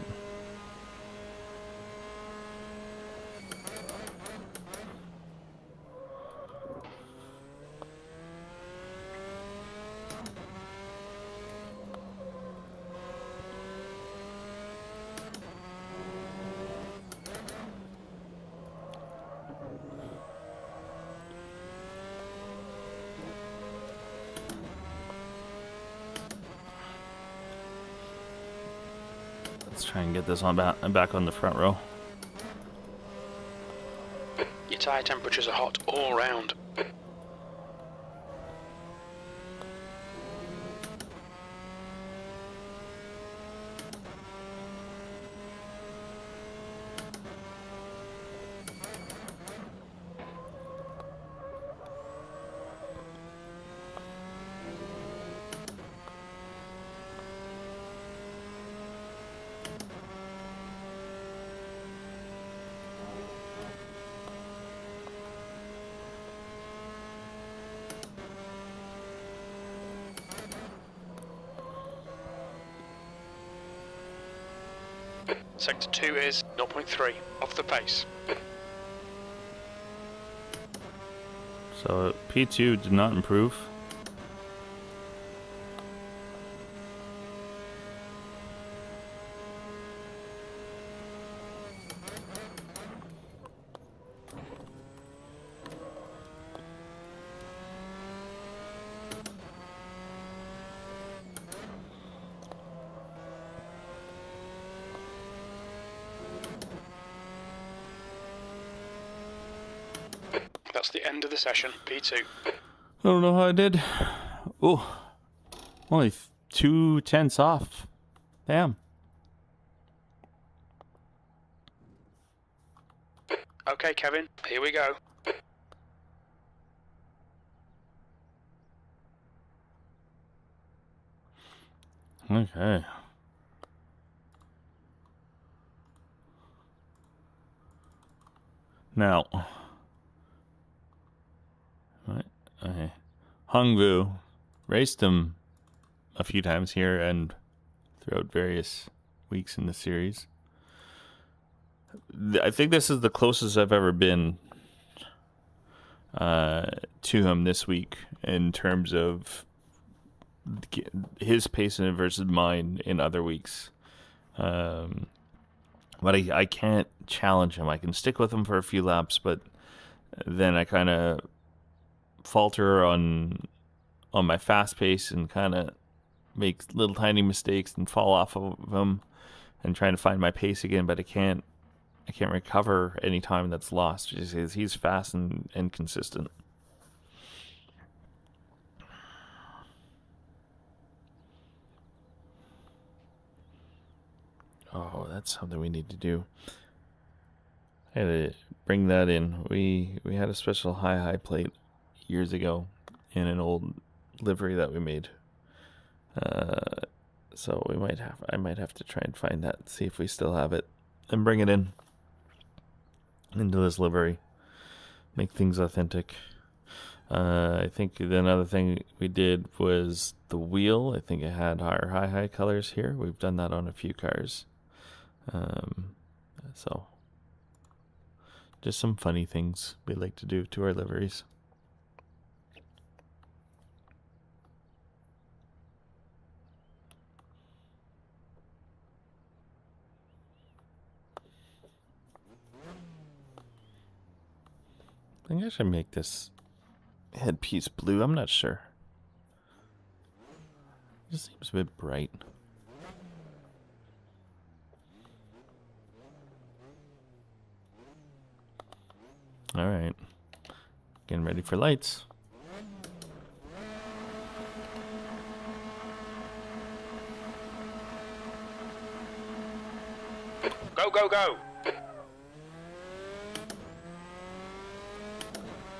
Let's try and get this on back on the front row. Your tyre temperatures are hot all round. Sector 2 is 0.3, off the pace. So P2 did not improve. That's the end of the session, P2. I don't know how I did. Oh, only 2/10 off. Damn. Okay, Kevin, here we go. Okay. Now. Right. Okay. Hongvu raced him a few times here and throughout various weeks in the series. I think this is the closest I've ever been to him this week in terms of his pace versus mine in other weeks. But I can't challenge him. I can stick with him for a few laps, but then I kind of falter on my fast pace and kind of make little tiny mistakes and fall off of him and trying to find my pace again, but I can't recover any time that's lost just because he's fast and consistent. Oh, that's something we need to do. I had to bring that in. We had a special high plate years ago in an old livery that we made. So I might have to try and find that, see if we still have it, and bring it into this livery. Make things authentic. I think the another thing we did was the wheel. I think it had our high colors here. We've done that on a few cars. So just some funny things we like to do to our liveries. I think I should make this headpiece blue. I'm not sure. It just seems a bit bright. All right. Getting ready for lights. Go, go, go!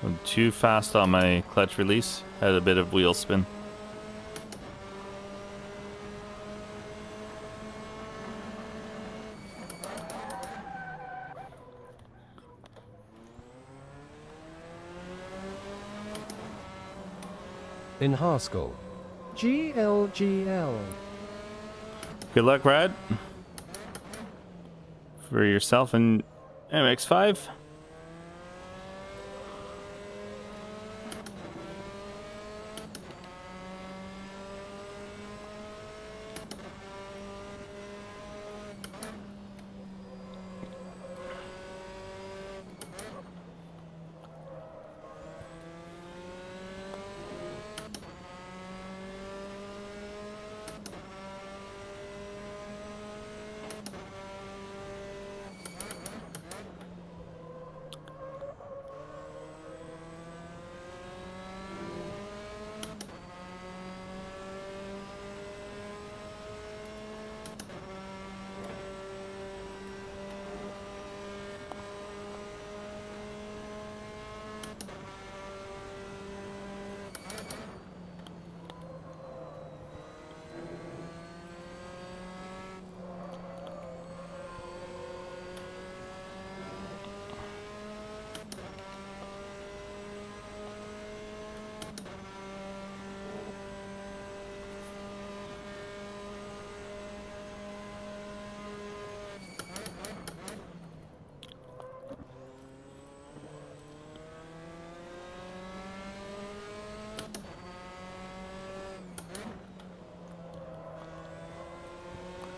I'm too fast on my clutch release. Had a bit of wheel spin. In Haskell. GLGL. Good luck, Brad. For yourself and MX5.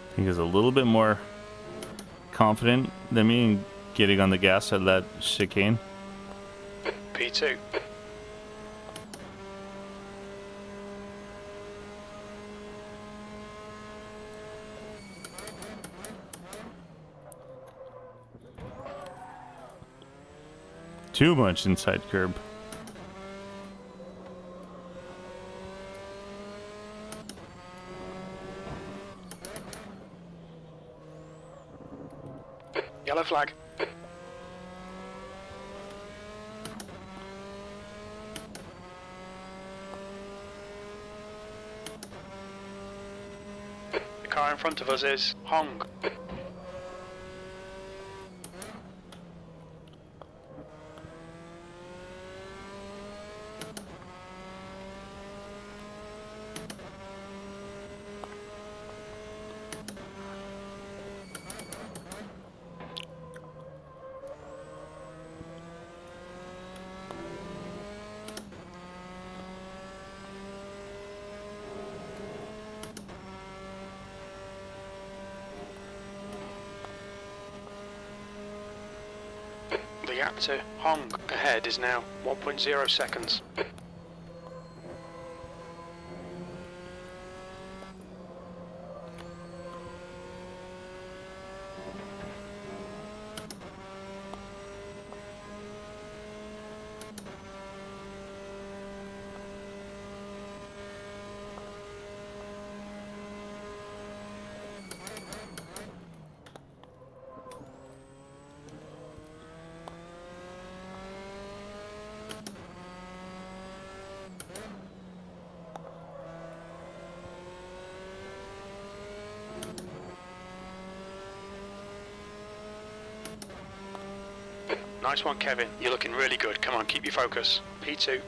I think he's a little bit more confident than me in getting on the gas at that chicane. P2. Too much inside curb. Yellow flag. The car in front of us is Hong. The gap to Hong ahead is now 1.0 seconds. Nice one, Kevin. You're looking really good. Come on, keep your focus. P2.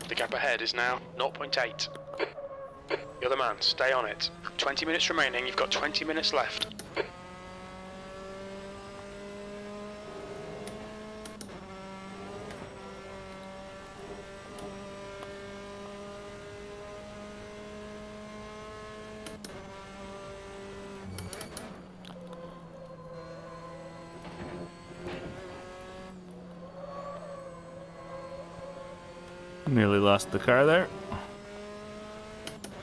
The gap ahead is now 0.8. You're the man, stay on it. 20 minutes remaining, you've got 20 minutes left. Nearly lost the car there.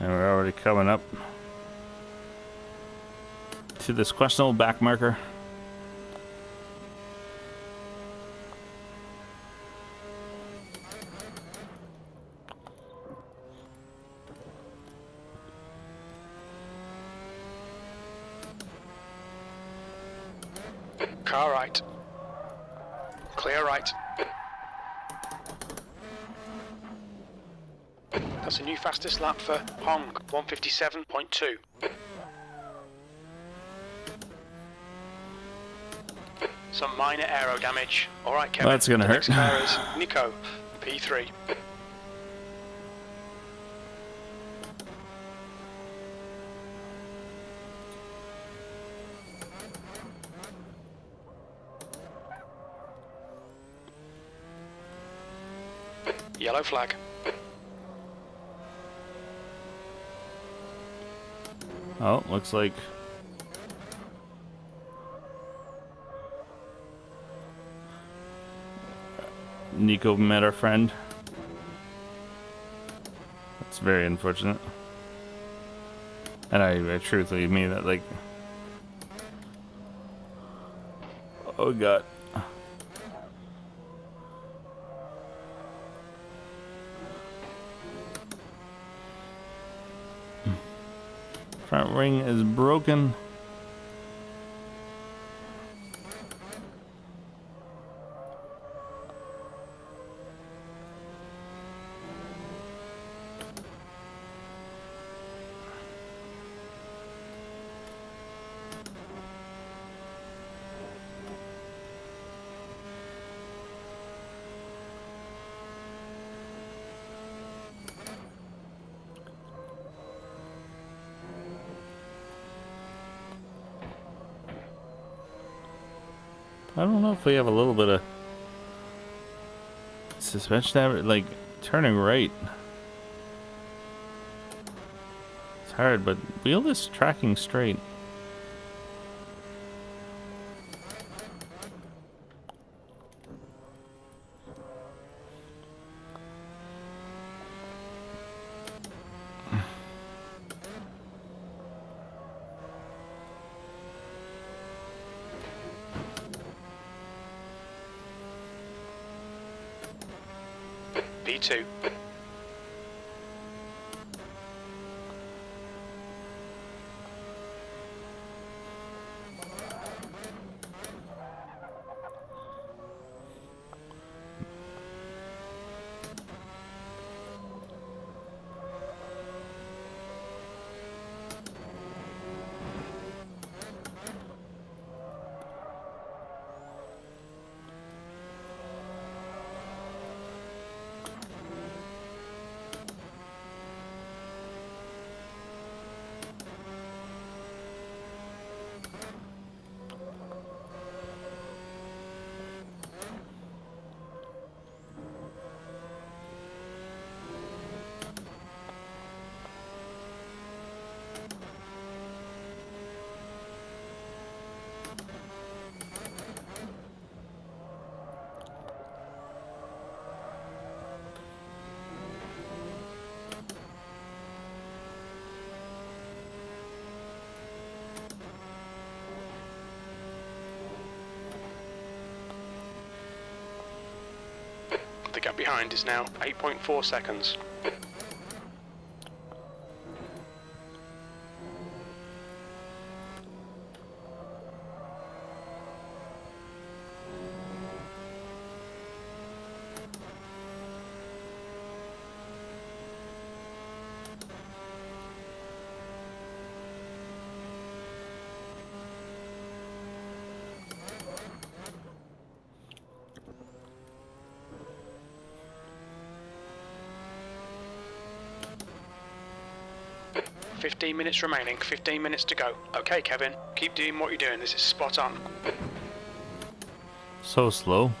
And we're already coming up to this questionable back marker. Car right. Clear right. That's a new fastest lap for Hong, 157.2. Some minor aero damage. Alright, Kevin. That's gonna the hurt. next car is Nico, P3. Yellow flag. Oh, looks like Nico met our friend. That's very unfortunate. And I truthfully mean that, like, oh god. Front ring is broken. I don't know if we have a little bit of suspension damage, like turning right. It's hard, but wheel is tracking straight. P2. The gap behind is now 8.4 seconds. 15 minutes remaining, 15 minutes to go. Okay, Kevin, keep doing what you're doing. This is spot on. So slow.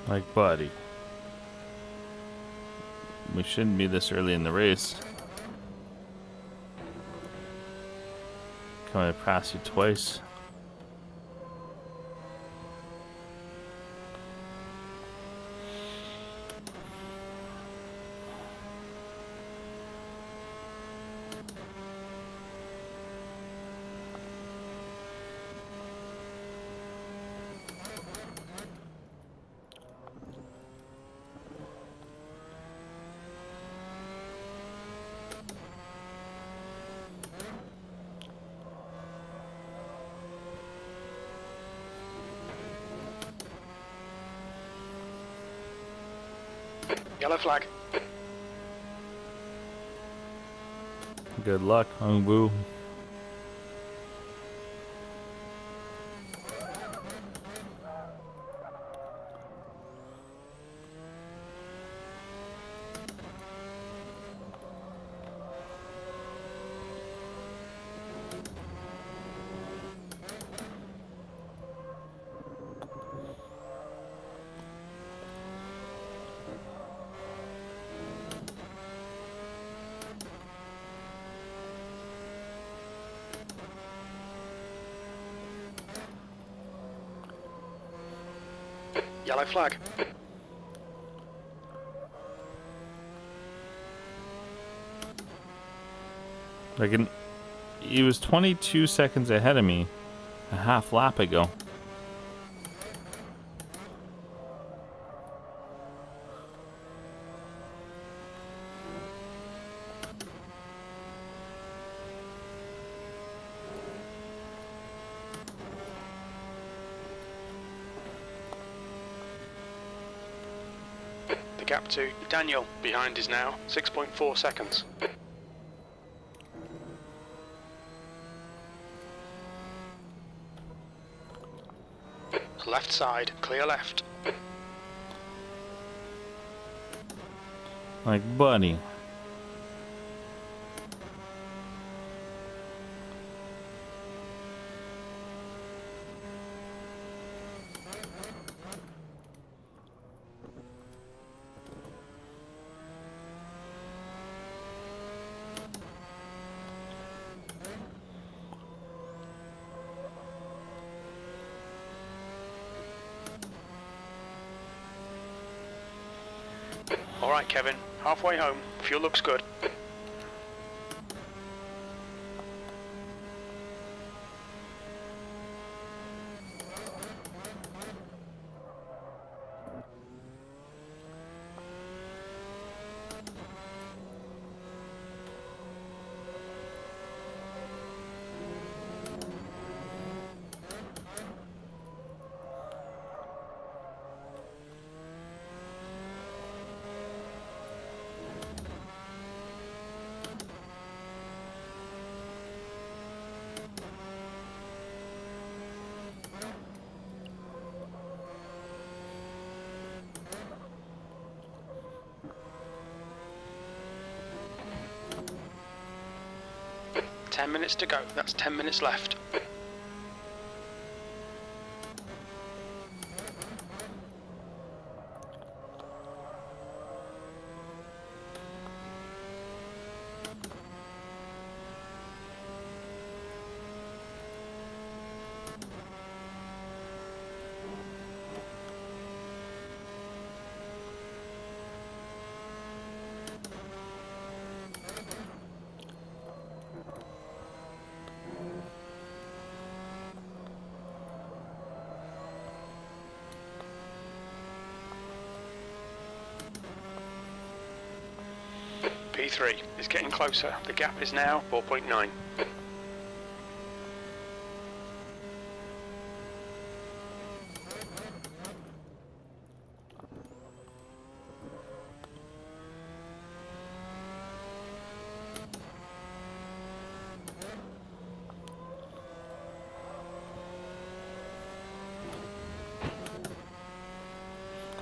Like, buddy. We shouldn't be this early in the race. Can I pass you twice? Yellow flag. Good luck, Hung Boo. Yellow flag. He was 22 seconds ahead of me a half lap ago. The gap to Daniel behind is now 6.4 seconds. Left side, clear left. Buddy. Alright, Kevin, halfway home. Fuel looks good. 10 minutes to go. That's 10 minutes left. P3 is getting closer. The gap is now 4.9.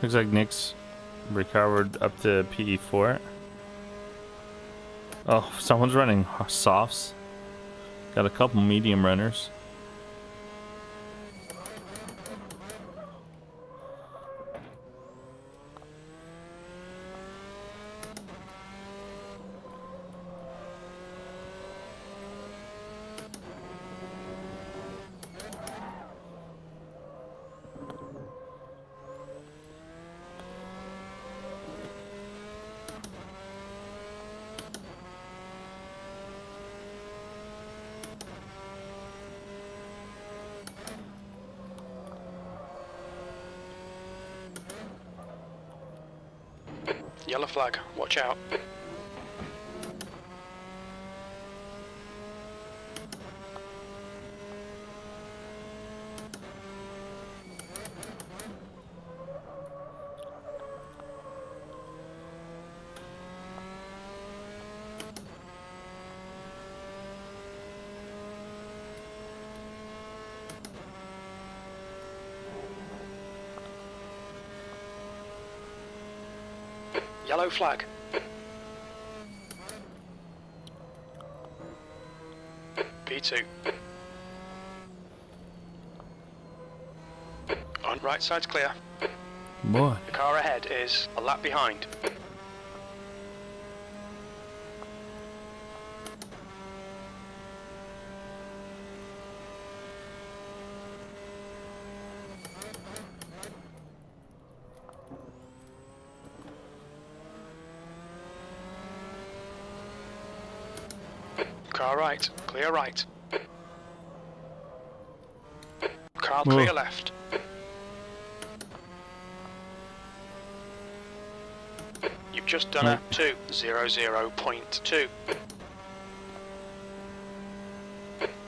Looks like Nick's recovered up to PE4. Oh, someone's running softs. Got a couple medium runners. Yellow flag, watch out. Yellow flag. P2. On right side's clear. Boy. The car ahead is a lap behind. Car right, clear right. Car clear left. You've just done a 2:00.2.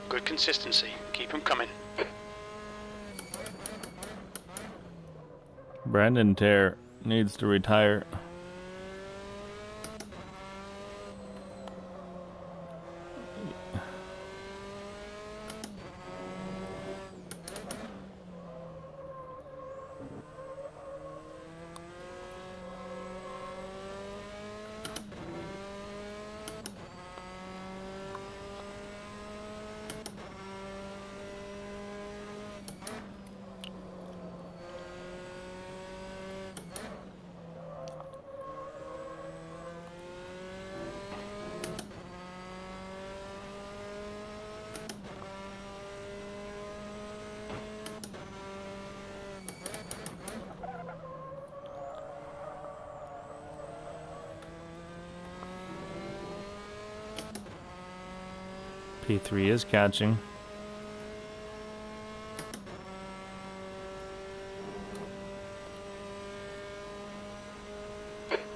Good consistency, keep them coming. Brandon Terre needs to retire. P3 is catching.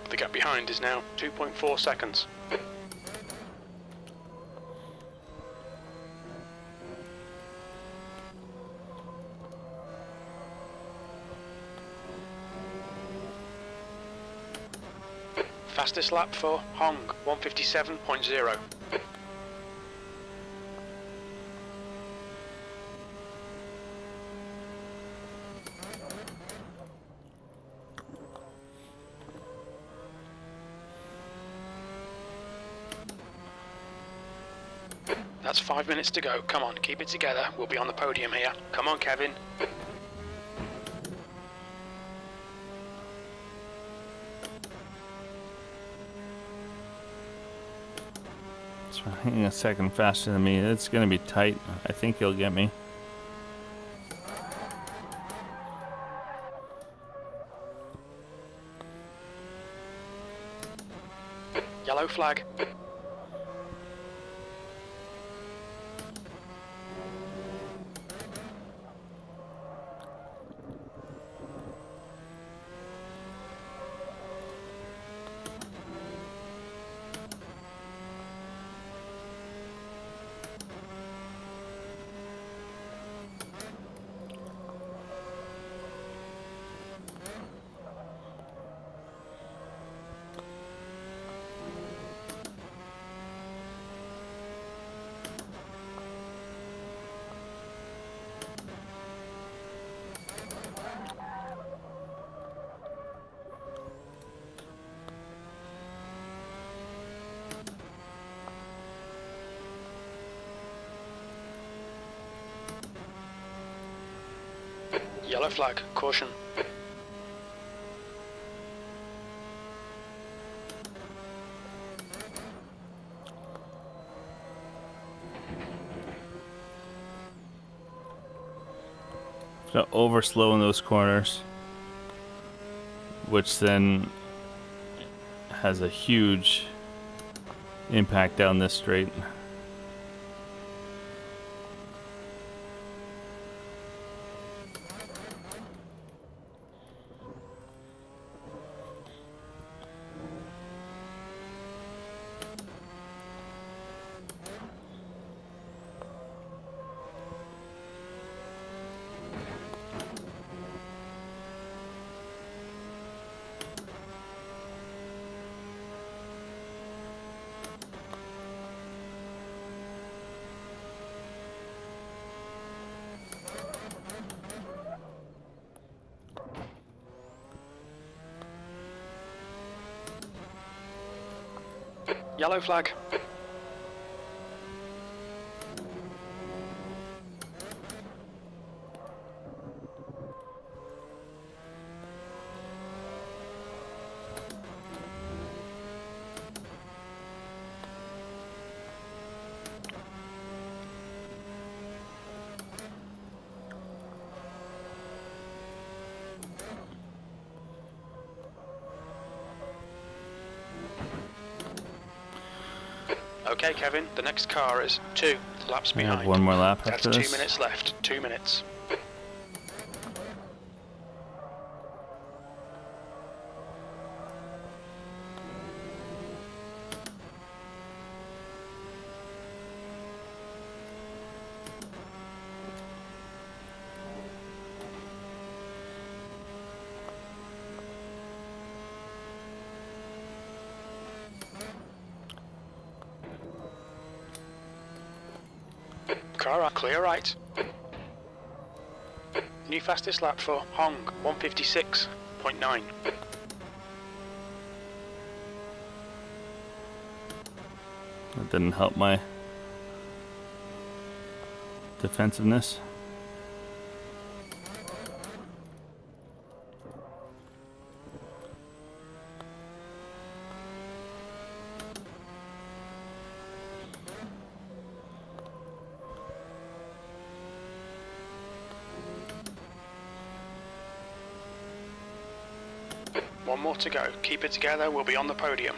The gap behind is now 2.4 seconds. Fastest lap for Hong, 157.0. That's 5 minutes to go. Come on, keep it together. We'll be on the podium here. Come on, Kevin. It's running a second faster than me. It's going to be tight. I think he'll get me. Yellow flag. Yellow flag. Caution. So over slow in those corners, which then has a huge impact down this straight. Yellow flag. Okay, Kevin, the next car is 2 laps We have behind. one more lap That's after 2 this. minutes left. 2 minutes. Car clear right. New fastest lap for Hong, 156.9. That didn't help my defensiveness. One more to go. Keep it together, we'll be on the podium.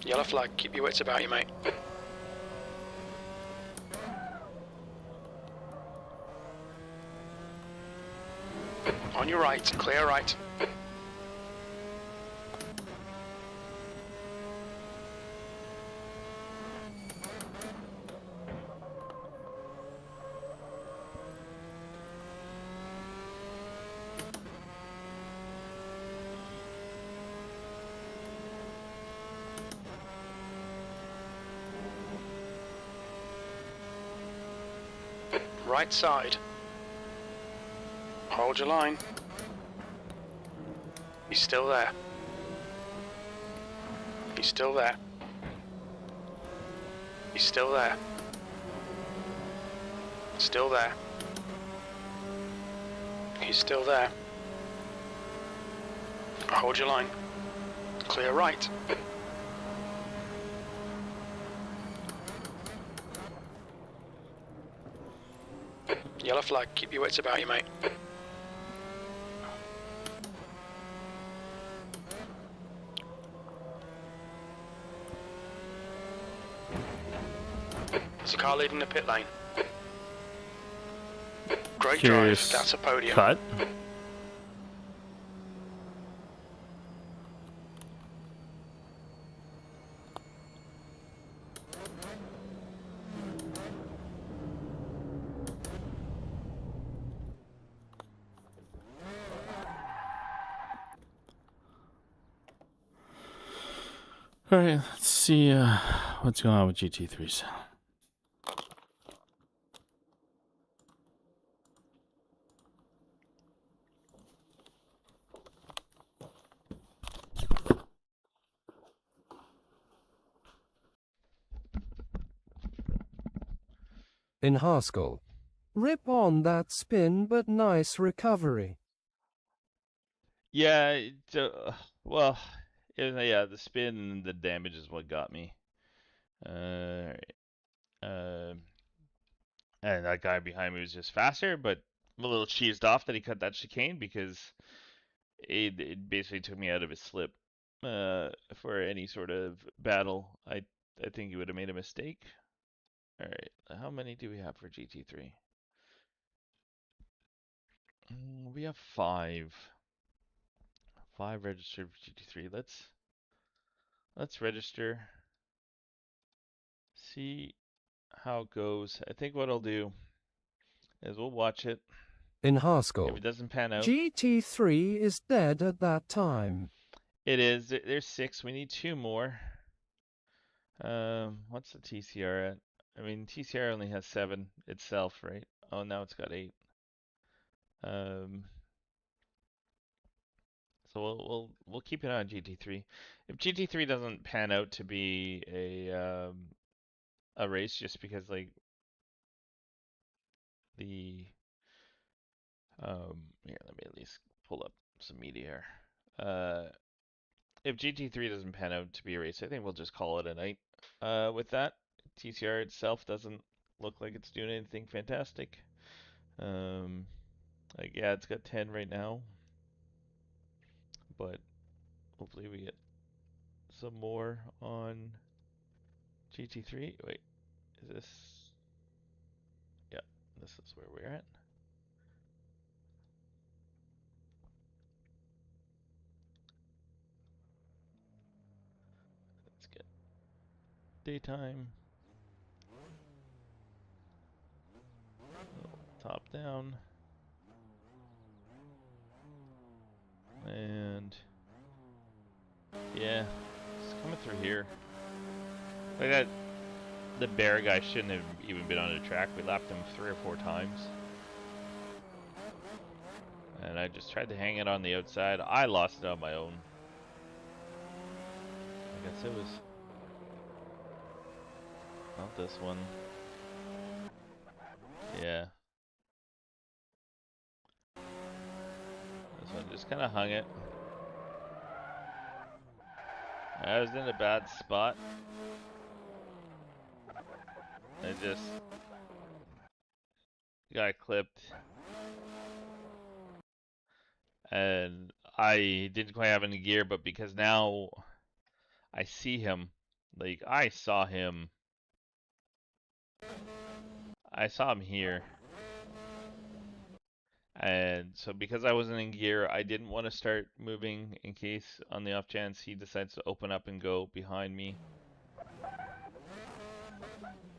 Yellow flag, keep your wits about you, mate. On your right, clear right. Right side. Hold your line. He's still there. He's still there. He's still there. Still there. He's still there. Hold your line. Clear right. Yellow flag, keep your wits about you, mate. There's a car leaving the pit lane. Great Curious drive, that's a podium. cut. All right, let's see what's going on with GT3s. In Haskell. Rip on that spin, but nice recovery. Yeah, well, yeah, the spin and the damage is what got me. Alright. And that guy behind me was just faster, but I'm a little cheesed off that he cut that chicane because it basically took me out of his slip. For any sort of battle, I think he would have made a mistake. Alright, how many do we have for GT3? We have 5. 5 registered for GT3. Let's register. See how it goes. I think what I'll do is we'll watch it. In If Haskell. it doesn't pan out, GT3 is dead at that time. it is. There's 6. We need 2 more. What's the TCR at? I mean, TCR only has 7 itself, right? Oh, now it's got 8. So we'll keep it on GT3. If GT3 doesn't pan out to be a race, just because like the here, let me at least pull up some media here. If GT3 doesn't pan out to be a race, I think we'll just call it a night. With that, TCR itself doesn't look like it's doing anything fantastic. Like yeah, it's got 10 right now, but hopefully we get some more on GT3. Wait, is this? Yeah, this is where we're at. Let's get daytime. Top down. And yeah, it's coming through here. Like that, the bear guy shouldn't have even been on the track. We lapped him 3 or 4 times. And I just tried to hang it on the outside. I lost it on my own. I guess it was not this one. Yeah. This one just kind of hung it. I was in a bad spot. I just got clipped. And I didn't quite have any gear, but because now I see him, like I saw him here. And so because I wasn't in gear, I didn't want to start moving in case on the off chance he decides to open up and go behind me.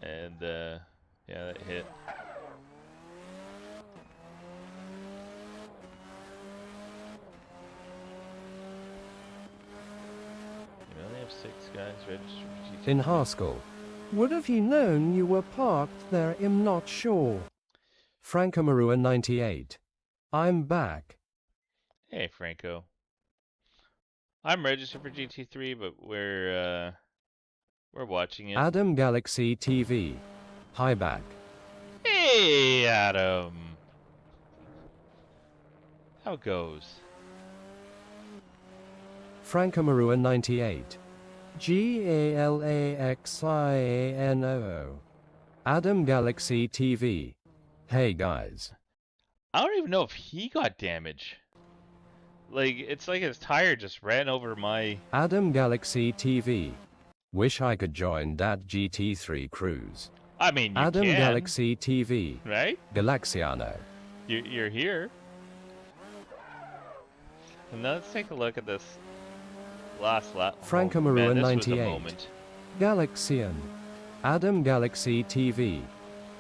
And yeah, that hit. We only have 6 guys registered for GT. In Haskell. Would have he known you were parked there? I'm not sure. Francomarua 98. I'm back. Hey, Franco. I'm registered for GT3, but we're watching it. Adam Galaxy TV. Hi back. Hey, Adam. How goes? Francomarua 98. GALAXIANOO. Adam Galaxy TV. Hey guys. I don't even know if he got damage. Like, it's like his tire just ran over my... Adam Galaxy TV. Wish I could join that GT3 cruise. I mean, you Adam can, Galaxy TV. right? Galaxiano. You're here. And now let's take a look at this last lap. Francomarua man, this was a 98. moment. Galaxian. Adam Galaxy TV.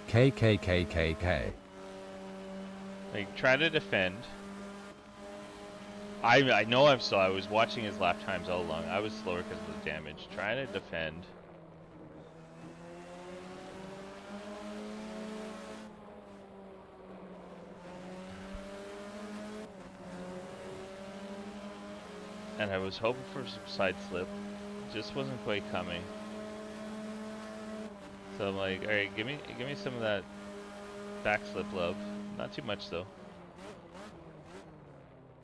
KKKKK. Like, try to defend. I know I'm slow. I was watching his lap times all along. I was slower because of the damage. Trying to defend. And I was hoping for some side slip. Just wasn't quite coming. So I'm like, alright, give me some of that back slip love. Not too much though.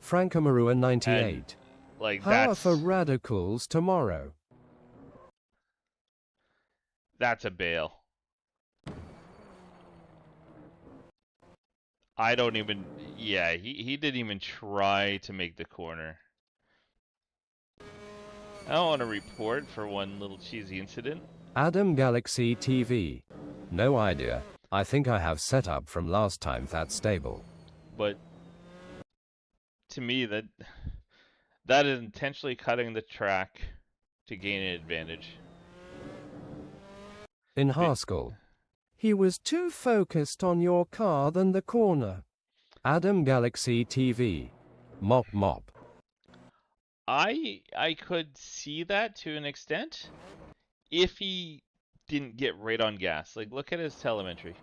Francomarua 98. Like Power that's for radicals tomorrow. that's a bail. I don't even yeah, he didn't even try to make the corner. I don't want to report for one little cheesy incident. Adam Galaxy TV. No idea. I think I have set up from last time that's stable. But to me that is intentionally cutting the track to gain an advantage. In Haskell. He was too focused on your car than the corner. Adam Galaxy TV. Mop mop. I could see that to an extent if he didn't get right on gas. Like, look at his telemetry.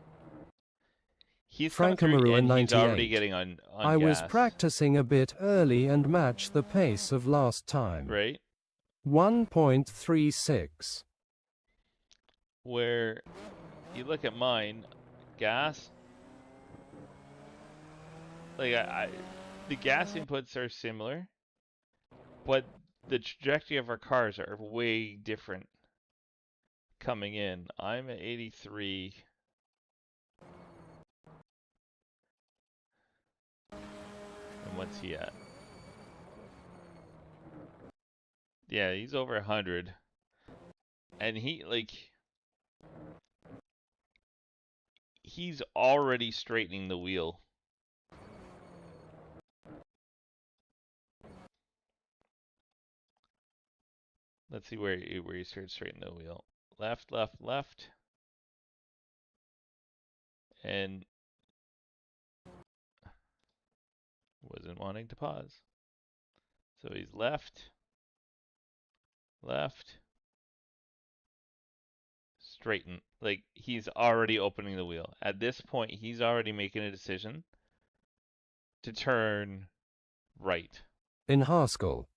He's coming through Francomarua and he's already 98. getting on I gas. was practicing a bit early and matched the pace of last time. Right? 1.36. Where you look at mine, gas. Like, the gas inputs are similar, but the trajectory of our cars are way different coming in. I'm at 83. And what's he at? Yeah, he's over 100. And he's already straightening the wheel. Let's see where he starts straightening the wheel. Left, left, left. And wasn't wanting to pause. So he's left, left, straighten. Like, he's already opening the wheel. At this point, he's already making a decision to turn right. In Haskell.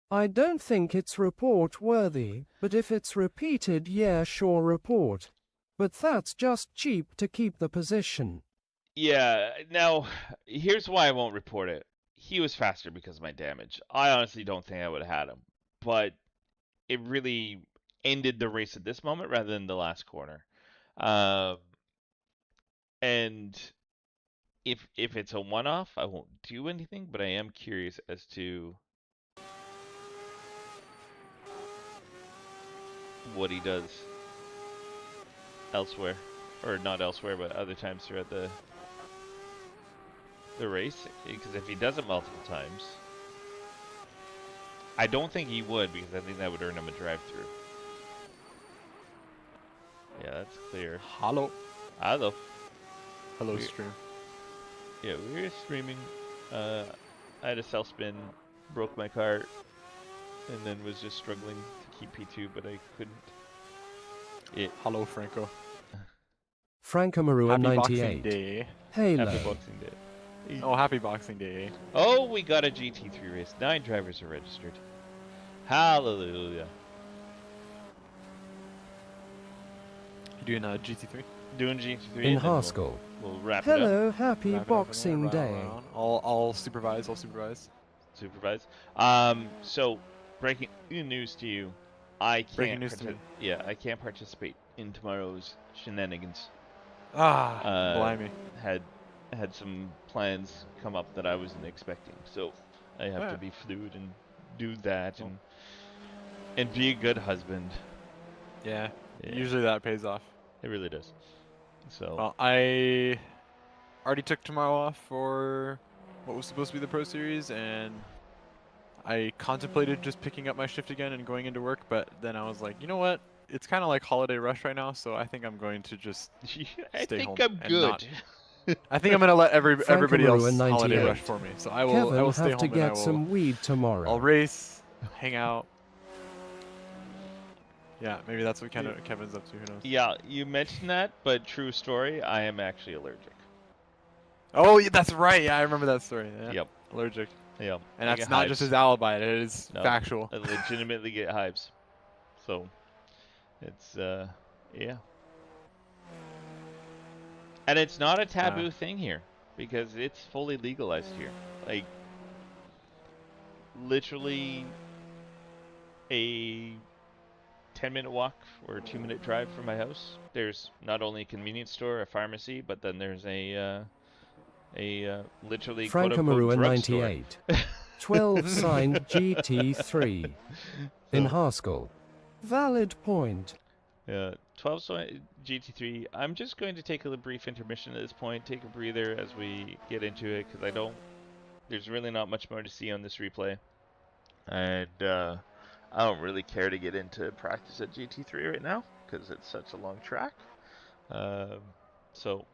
I don't think it's report worthy, but if it's repeated, yeah, sure, report. But that's just cheap to keep the position. Yeah, now, here's why I won't report it. He was faster because of my damage. I honestly don't think I would have had him. But it really ended the race at this moment rather than the last corner. And if it's a one-off, I won't do anything, but I am curious as to what he does elsewhere, or not elsewhere, but other times throughout the race. Because if he does it multiple times, I don't think he would, because I think that would earn him a drive-through. Yeah, that's clear. Hello. Hello. Hello, stream. Yeah, we were streaming. I had a self-spin, broke my car, and then was just struggling to keep P2, but I couldn't. Hello, Franco. Francomarua Happy Boxing 98. Day. Halo. Happy Boxing Day. Oh, happy Boxing Day. Oh, we got a GT3 race. 9 drivers are registered. Hallelujah. You doing GT3? Doing GT3 In and then Haskell. we'll wrap it up. Hello, happy Wrap it up in there, Boxing right on, Day. right on. I'll supervise. I'll supervise. Supervise. So breaking news to you. I can't Breaking news to me. Yeah, I can't participate in tomorrow's shenanigans. Blimey. Had some plans come up that I wasn't expecting, so I have to Yeah. be fluid and do that and be a good husband. Yeah. Yeah. Usually that pays off. It really does. So Well, I already took tomorrow off for what was supposed to be the Pro Series, and I contemplated just picking up my shift again and going into work, but then I was like, you know what? It's kind of like holiday rush right now, so I think I'm going to just I stay think home I'm and good. not- I think I'm gonna let everybody else Frankaroo holiday 98. rush for me. So I will Kevin stay have home to and I get will some weed tomorrow. I'll race, hang out. Yeah, maybe that's what Kevin's up to. Who knows? Yeah, you mentioned that, but true story, I am actually allergic. Oh, yeah, that's right. Yeah, I remember that story. Yeah. Yep. Allergic. Yep. And I that's get not just hives. his alibi. It is No. factual. I legitimately get hives. So it's yeah. And it's not a taboo thing here because it's fully legalized here. Like literally a 10-minute walk or a 2-minute drive from my house. There's not only a convenience store, a pharmacy, but then there's a literally quote-unquote Frankamarua drugstore. 98. 12 signed GT3. In Haskell. Valid point. 12 GT3. I'm just going to take a brief intermission at this point, take a breather as we get into it, because there's really not much more to see on this replay. And I don't really care to get into practice at GT3 right now, because it's such a long track. So,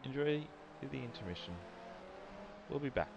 enjoy the intermission. We'll be back.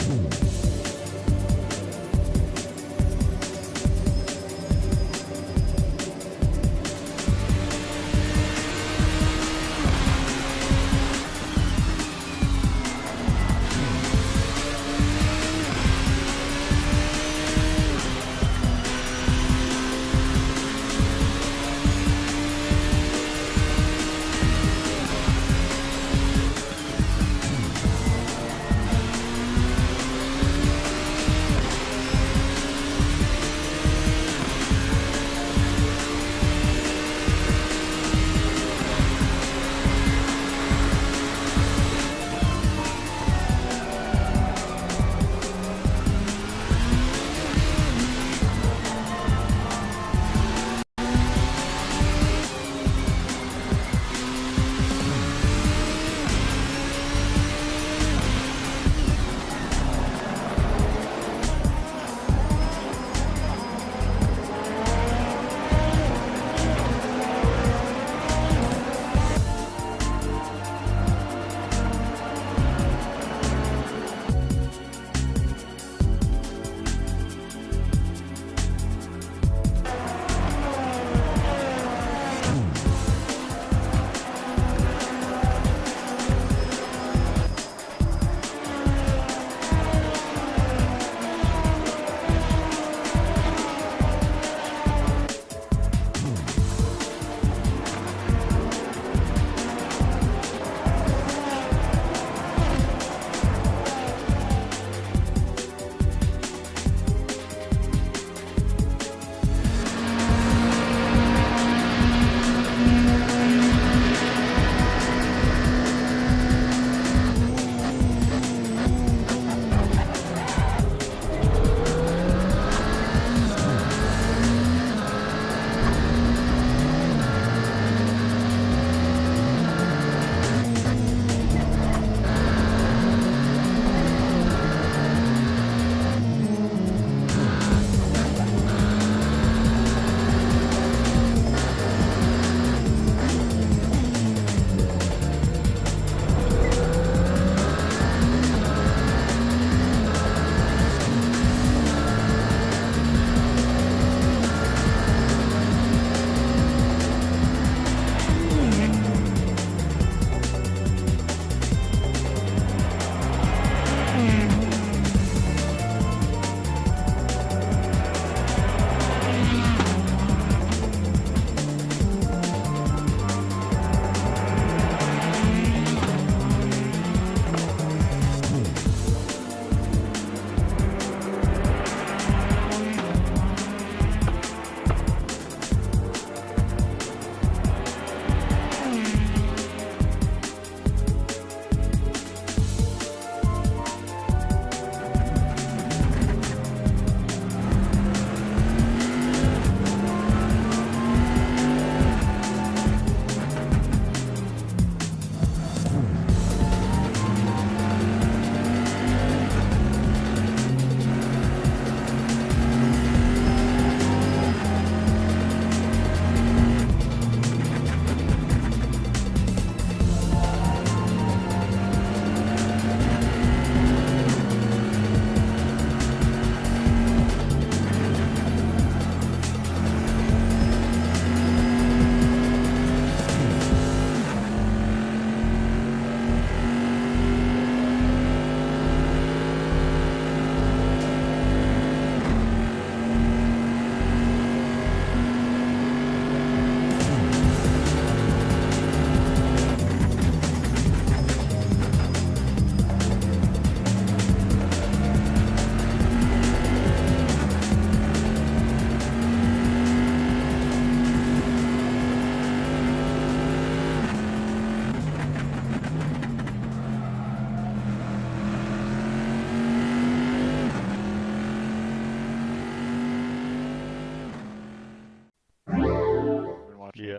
Yeah.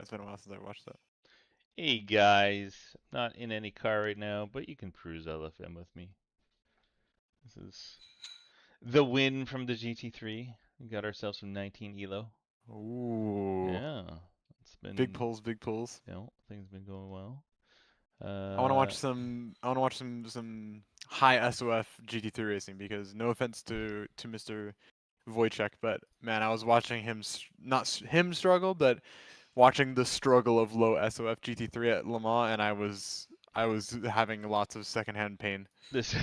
It's been a while since I watched that. Hey guys, not in any car right now, but you can cruise LFM with me. This is the win from the GT3. We got ourselves some 19 elo. Ooh. Yeah, it's been Big pulls, big pulls. things been going well. I want to watch some. I want to watch some high SOF GT3 racing because no offense to Mr. Wojciech, but man, I was watching him not him struggle, but watching the struggle of low SOF GT3 at Le Mans, and I was having lots of secondhand pain. This.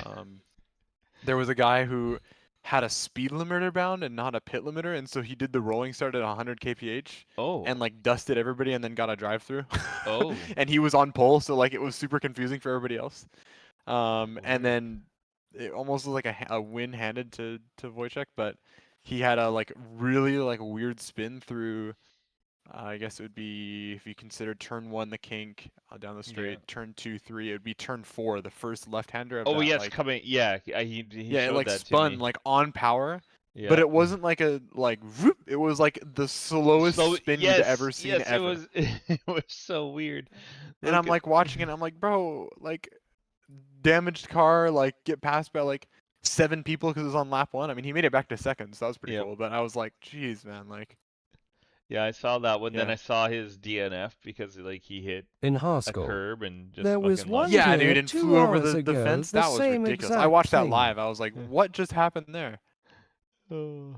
There was a guy who had a speed limiter bound and not a pit limiter, and so he did the rolling start at 100 kph Oh. and like dusted everybody and then got a drive through. Oh. And he was on pole, so like it was super confusing for everybody else. And then it almost was like a win handed to Wojciech, but he had a like really like weird spin through. I guess it would be, if you consider turn 1 the kink down the straight, Yeah. turn 2, 3, it would be turn 4, the first left-hander of Oh that, yes, like, coming. Yeah, he yeah, it showed like that spun to me. like on power, Yeah. but it wasn't like a like whoop, it was like the slowest spin yes, you'd ever seen yes, ever. it was. It was so weird. And I'm like watching it, I'm like, bro, like damaged car, like get passed by like 7 people because it was on lap 1. I mean, he made it back to second, so that was pretty Yep. cool. But I was like, geez, man, like. Yeah, I saw that one. Then Yeah. I saw his DNF because like he hit In a Haskell, curb and just there was fucking one lost year, it. Yeah, dude, and 2 flew over hours the ago, fence. the That was same ridiculous. I exact watched that thing. live. I was like, what just happened there? Oh.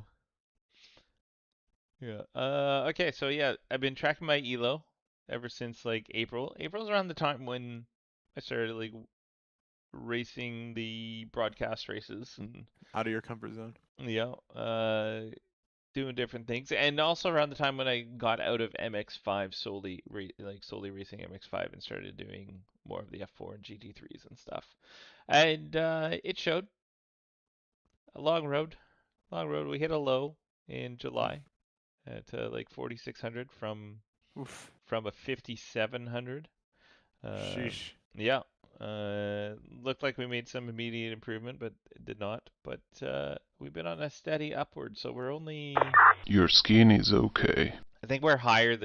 Yeah. Okay. So yeah, I've been tracking my elo ever since like April. April's around the time when I started like racing the broadcast races and Out of your comfort zone. yeah, doing different things, and also around the time when I got out of MX5 solely racing MX5 and started doing more of the F4 and GT3s and stuff. And it showed a long road. We hit a low in July at like 4,600 from Oof. a 5,700. Sheesh. Yeah. Looked like we made some immediate improvement, but it did not. But we've been on a steady upward, so we're only. Your skin is okay. I think we're higher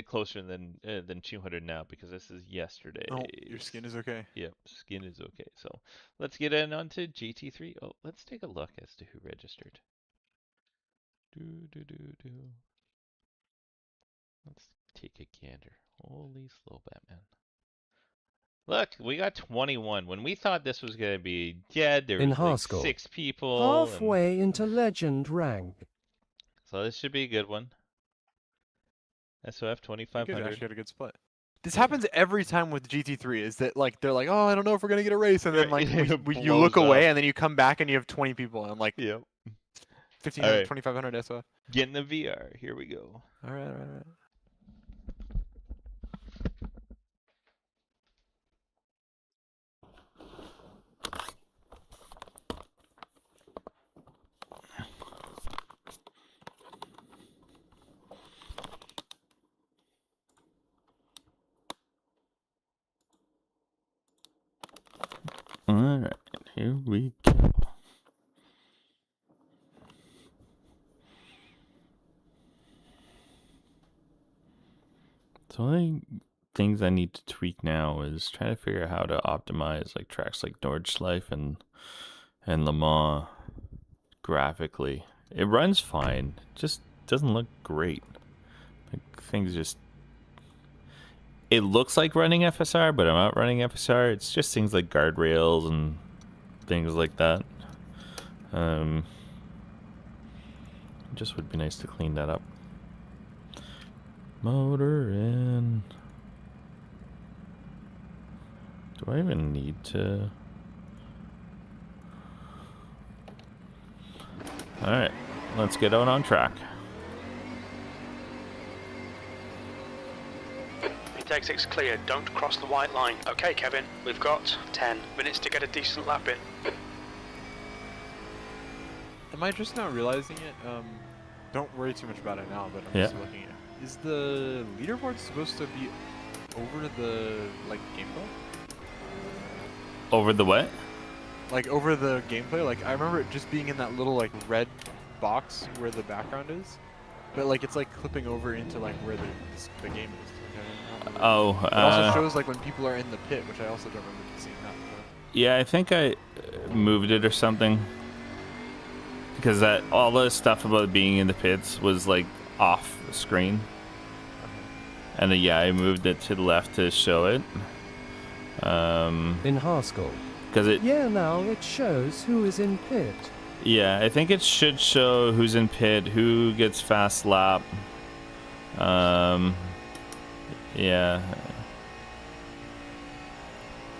closer than 200 now because this is yesterday. Oh, your skin is okay. Yep, skin is okay. So let's get in onto GT3. Oh, let's take a look as to who registered. Let's take a gander. Holy slow Batman. Look, we got 21. When we thought this was going to be dead, there In was like Haskell, 6 people. and- halfway into legend rank. So this should be a good one. SOF Good, 2500. actually had a good split. This happens every time with GT3. Is that like they're like, oh, I don't know if we're gonna get a race, and then like Right, it you look blows away, up. and then you come back and you have 20 people, and I'm like Yep. 1,500, Alright. 2,500 SOF. Get in the VR. Here we go. All right. Alright, here we go. So things I need to tweak now is try to figure out how to optimize like tracks like Nordschleife and Le Mans graphically. It runs fine, just doesn't look great. Like things just it looks like running FSR, but I'm not running FSR. It's just things like guardrails and things like that. Just would be nice to clean that up. Motor in. Do I even need to? Alright, let's get out on track. Exit's clear, don't cross the white line. Okay, Kevin, we've got 10 minutes to get a decent lap in. Am I just not realizing it? Don't worry too much about it now, but I'm Yeah. just looking at it. Is the leaderboard supposed to be over the like gameplay? Over the what? Like over the gameplay? Like I remember it just being in that little like red box where the background is, but like it's like clipping over into like where the game is. Like, Oh, it also shows like when people are in the pit, which I also don't remember seeing that before. yeah, I think I moved it or something. Because that all the stuff about being in the pits was like off screen. And then, yeah, I moved it to the left to show it. In Haskell. Because it, Yeah, now it shows who is in pit. yeah, I think it should show who's in pit, who gets fast lap. Yeah.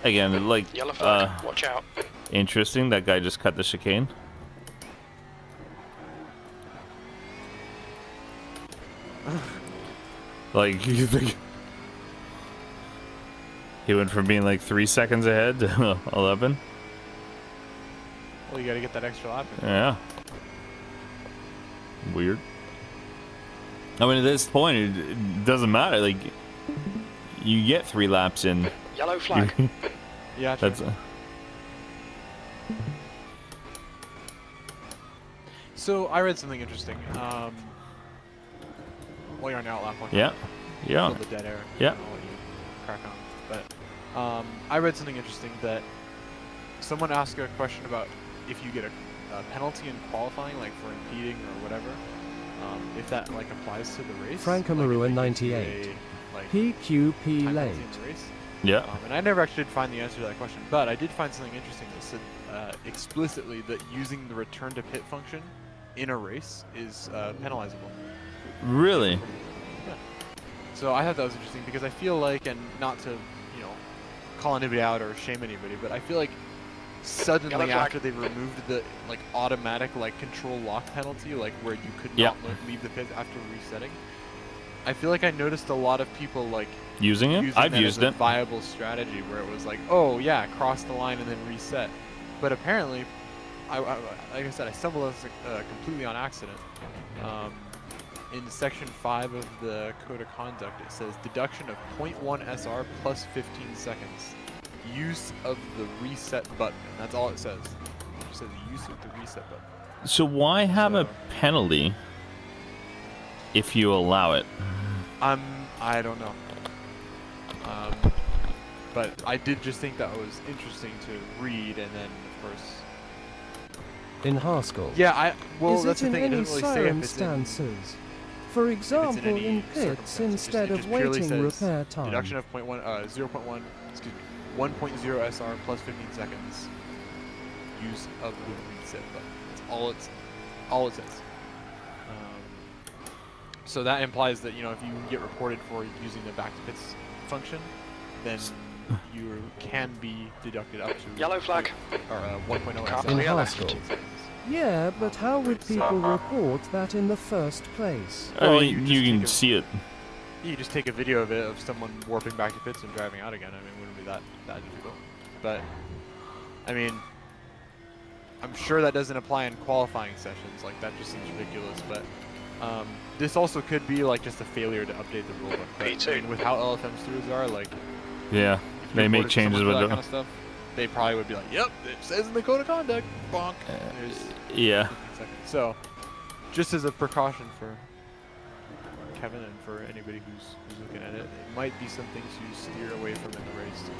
Again, like, Yellow flag, watch out. interesting. That guy just cut the chicane. Like, you think he went from being like 3 seconds ahead to 11? Well, you gotta get that extra lap in. Yeah. Weird. I mean, at this point, it doesn't matter. Like, you get 3 laps in. Yellow flag. Yeah, sure. That's So I read something interesting. Well, you're on outlap. yeah, yeah, Fill the dead air. yeah. I'll let you crack on. But I read something interesting that someone asked a question about if you get a penalty in qualifying, like for impeding or whatever, if that like applies to the race. Francamarua like, if they give 98. you a, like, PQP time late. penalty in the race. Yeah. And I never actually did find the answer to that question, but I did find something interesting that said explicitly that using the return to pit function in a race is penalizable. Really? Yeah. So I thought that was interesting because I feel like, and not to, you know, call anybody out or shame anybody, but I feel like suddenly Yellow flag. after they removed the like automatic like control lock penalty, like where you could Yeah. not leave the pit after resetting, I feel like I noticed a lot of people like Using it? using I've that used as a it. viable strategy where it was like, oh yeah, cross the line and then reset. But apparently, I like I said, I stumbled on this completely on accident. In section 5 of the code of conduct, it says deduction of 0.1 SR plus 15 seconds. Use of the reset button. And that's all it says. It says use of the reset button. So why have a So- penalty if you allow it? I don't know. But I did just think that was interesting to read, and then of course, In Haskell. yeah, well, Is that's it the in thing. It any doesn't really say if it's in. circumstances? For example, any in pits, circumstances, instead it of just purely waiting says repair time. Deduction of 0.1, excuse me, 1.0 SR plus 15 seconds. Use of the reset button. That's all it says. So that implies that, you know, if you get reported for using the back to pits function, then you can be deducted up to Yellow flag. or 1.0 Car SR. In clear left. Haskell. Yeah, but how would people report that in the first place? I Well, mean, you you just can take a- see it. You just take a video of it of someone warping back to pits and driving out again. I mean, it wouldn't be that difficult. But I mean, I'm sure that doesn't apply in qualifying sessions. Like that just seems ridiculous. But this also could be like just a failure to update the rulebook. But, Me too. I mean, with how LFM stewards are, like Yeah. if you They make reported changes someone for with that it. kind of stuff, they probably would be like, "Yep, it says in the code of conduct." Bonk. There's Yeah. 15 seconds. So, just as a precaution for Kevin and for anybody who's looking at it, it might be some things you steer away from in the race,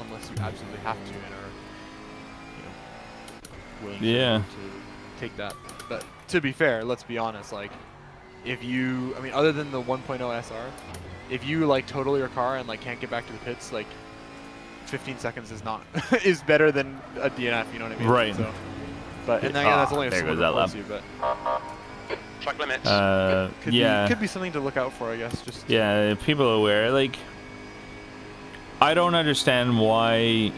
unless you absolutely have to and are, you know, willing Yeah. to take that. But to be fair, let's be honest. Like, if you, I mean, other than the 1.0 SR, if you like total your car and like can't get back to the pits, like 15 seconds is not is better than a DNF. You know what I mean? Right. So, but and then, again, that's only if there someone goes that reports lap. you, but. Flag limits. Could Yeah. be something to look out for, I guess. Just Yeah, people are aware. Like, I don't understand why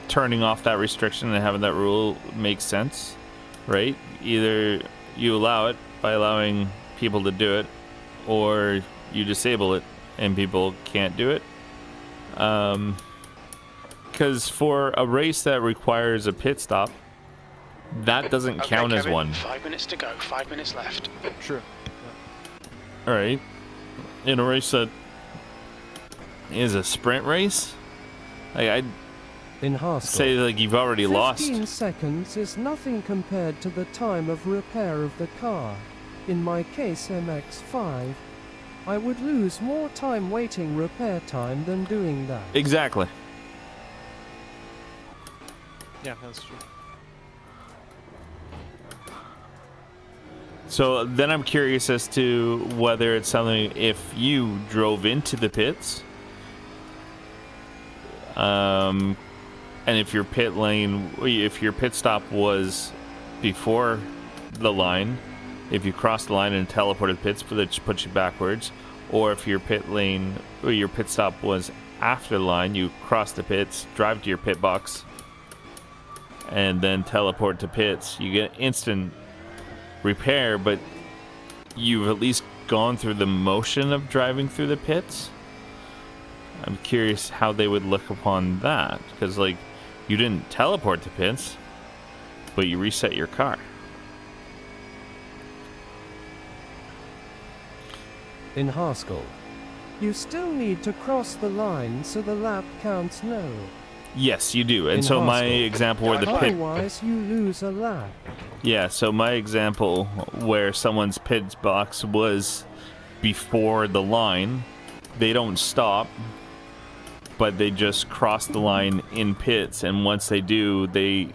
turning off that restriction and having that rule makes sense, right? Either you allow it by allowing people to do it, or you disable it and people can't do it. Because for a race that requires a pit stop, that doesn't Okay, count as Kevin, one. 5 minutes to go. 5 minutes left. Sure. All right. In a race that is a sprint race, like I'd In Haskell. say like you've already 15 lost. seconds is nothing compared to the time of repair of the car. In my case MX-5, I would lose more time waiting repair time than doing that. Exactly. Yeah, that's true. So then I'm curious as to whether it's something if you drove into the pits And if your pit stop was before the line, if you crossed the line and teleported pits, which puts you backwards, or if your pit stop was after the line, you cross the pits, drive to your pit box, and then teleport to pits. You get instant repair, but you've at least gone through the motion of driving through the pits. I'm curious how they would look upon that, because like you didn't teleport to pits, but you reset your car. In Haskell, you still need to cross the line so the lap counts no. Yes, you do. And In so my Haskell. example where the pit... Otherwise, you lose a lap. Yeah, so my example where someone's pit box was before the line, they don't stop, but they just cross the line in pits, and once they do, they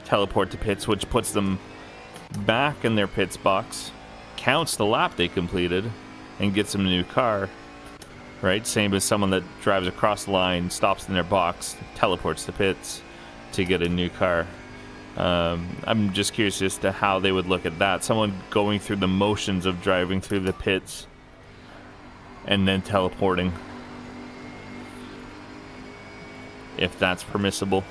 teleport to pits, which puts them back in their pits box, counts the lap they completed, and gets them a new car. Right? Same as someone that drives across the line, stops in their box, teleports to pits to get a new car. I'm just curious as to how they would look at that. Someone going through the motions of driving through the pits and then teleporting. If that's permissible.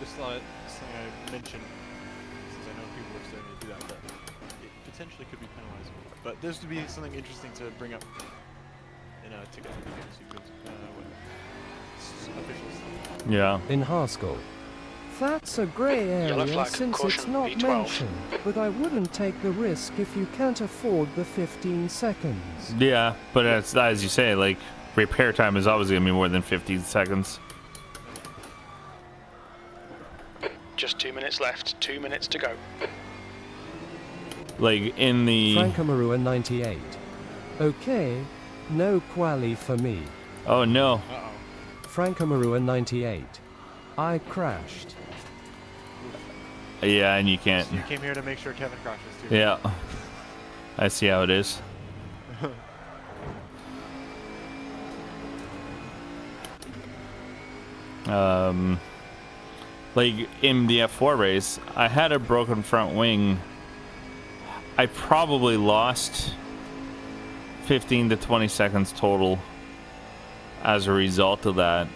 Just thought something I mentioned, since I know people are starting to do that, but it potentially could be penalizable. But this would be something interesting to bring up in a ticket sequence. Official stuff. Yeah. In Haskell, that's a grey Yellow area flag, since it's caution, not V12. mentioned, but I wouldn't take the risk if you can't afford the 15 seconds. Yeah, but as you say, like, repair time is always going to be more than 15 seconds. Just 2 minutes left. 2 minutes to go. Like, in the... Frankamarua 98. Okay, no quali for me. Oh, no. Uh-oh. Frankamarua 98. I crashed. Yeah, and you can't... So you came here to make sure Kevin crashes too. Yeah. I see how it is. Like, in the F4 race, I had a broken front wing. I probably lost 15 to 20 seconds total as a result of that.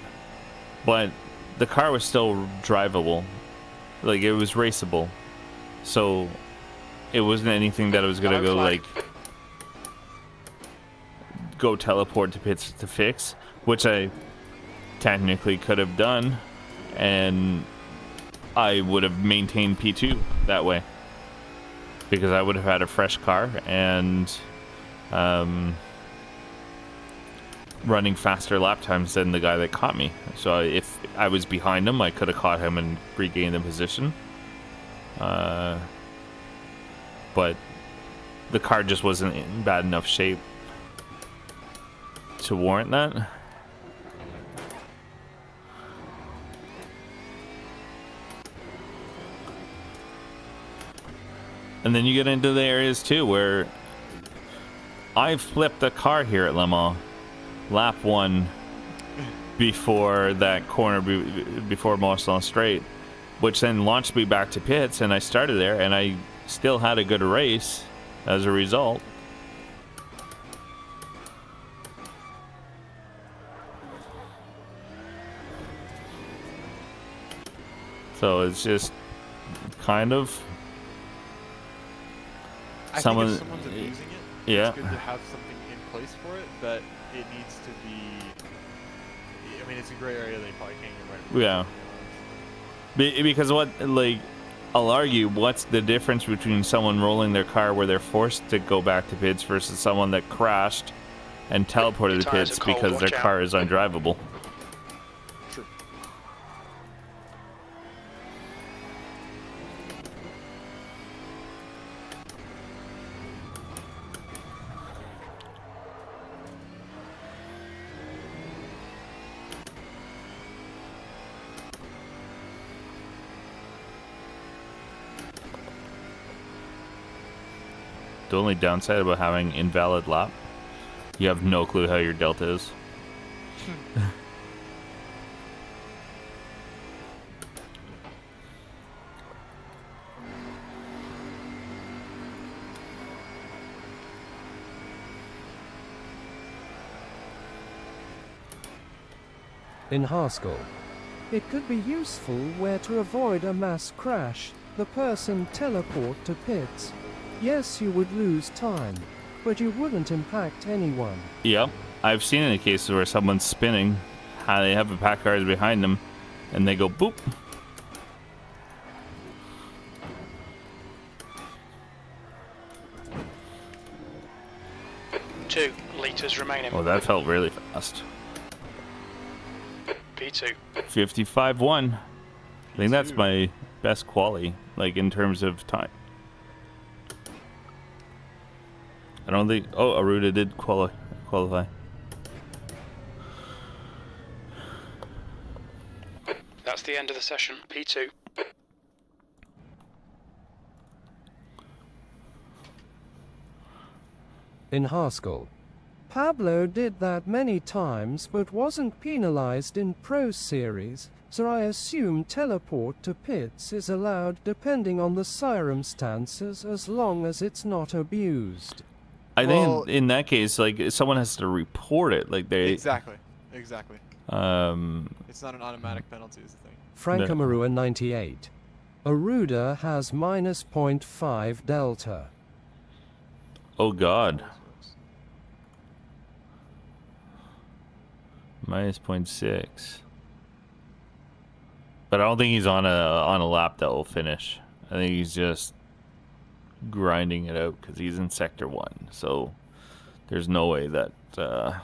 But the car was still drivable. Like, it was raceable. So, it wasn't anything that I was gonna go, like, go teleport to pits to fix, which I technically could have done, and I would have maintained P2 that way, because I would have had a fresh car and running faster lap times than the guy that caught me. So if I was behind him, I could have caught him and regained the position. But the car just wasn't in bad enough shape to warrant that. And then you get into the areas too where I flipped a car here at Le Mans, lap 1, before that corner, before Marcelin Straight, which then launched me back to pits, and I started there, and I still had a good race as a result. So it's just kind of... I think if someone's abusing it, yeah, it's good to have something in place for it, but it needs to be... I mean, it's a gray area they probably can't get right. Yeah. Because what, like, I'll argue, what's the difference between someone rolling their car where they're forced to go back to pits versus someone that crashed and teleported to pits because their car is undrivable? True. The only downside about having invalid lap, you have no clue how your delta is. In Haskell, it could be useful where to avoid a mass crash, the person teleport to pits. Yes, you would lose time, but you wouldn't impact anyone. Yep. I've seen it in cases where someone's spinning, how they have a pack cars behind them, and they go boop. 2 litres remaining. Oh, that felt really fast. P2. 55-1. I think that's my best quali, like in terms of time. I don't think. Oh, Aruda did qualify. That's the end of the session. P2. In Haskell, Pablo did that many times but wasn't penalized in Pro Series, so I assume teleport to pits is allowed depending on the circumstances as long as it's not abused. I Well, think in that case, like someone has to report it. Like they Exactly. It's not an automatic penalty, is the thing. Frank No. Amarua 98. Aruda has minus 0.5 delta. Oh God, minus 0.6. But I don't think he's on a lap that will finish. I think he's just grinding it out because he's in sector 1. So there's no way that that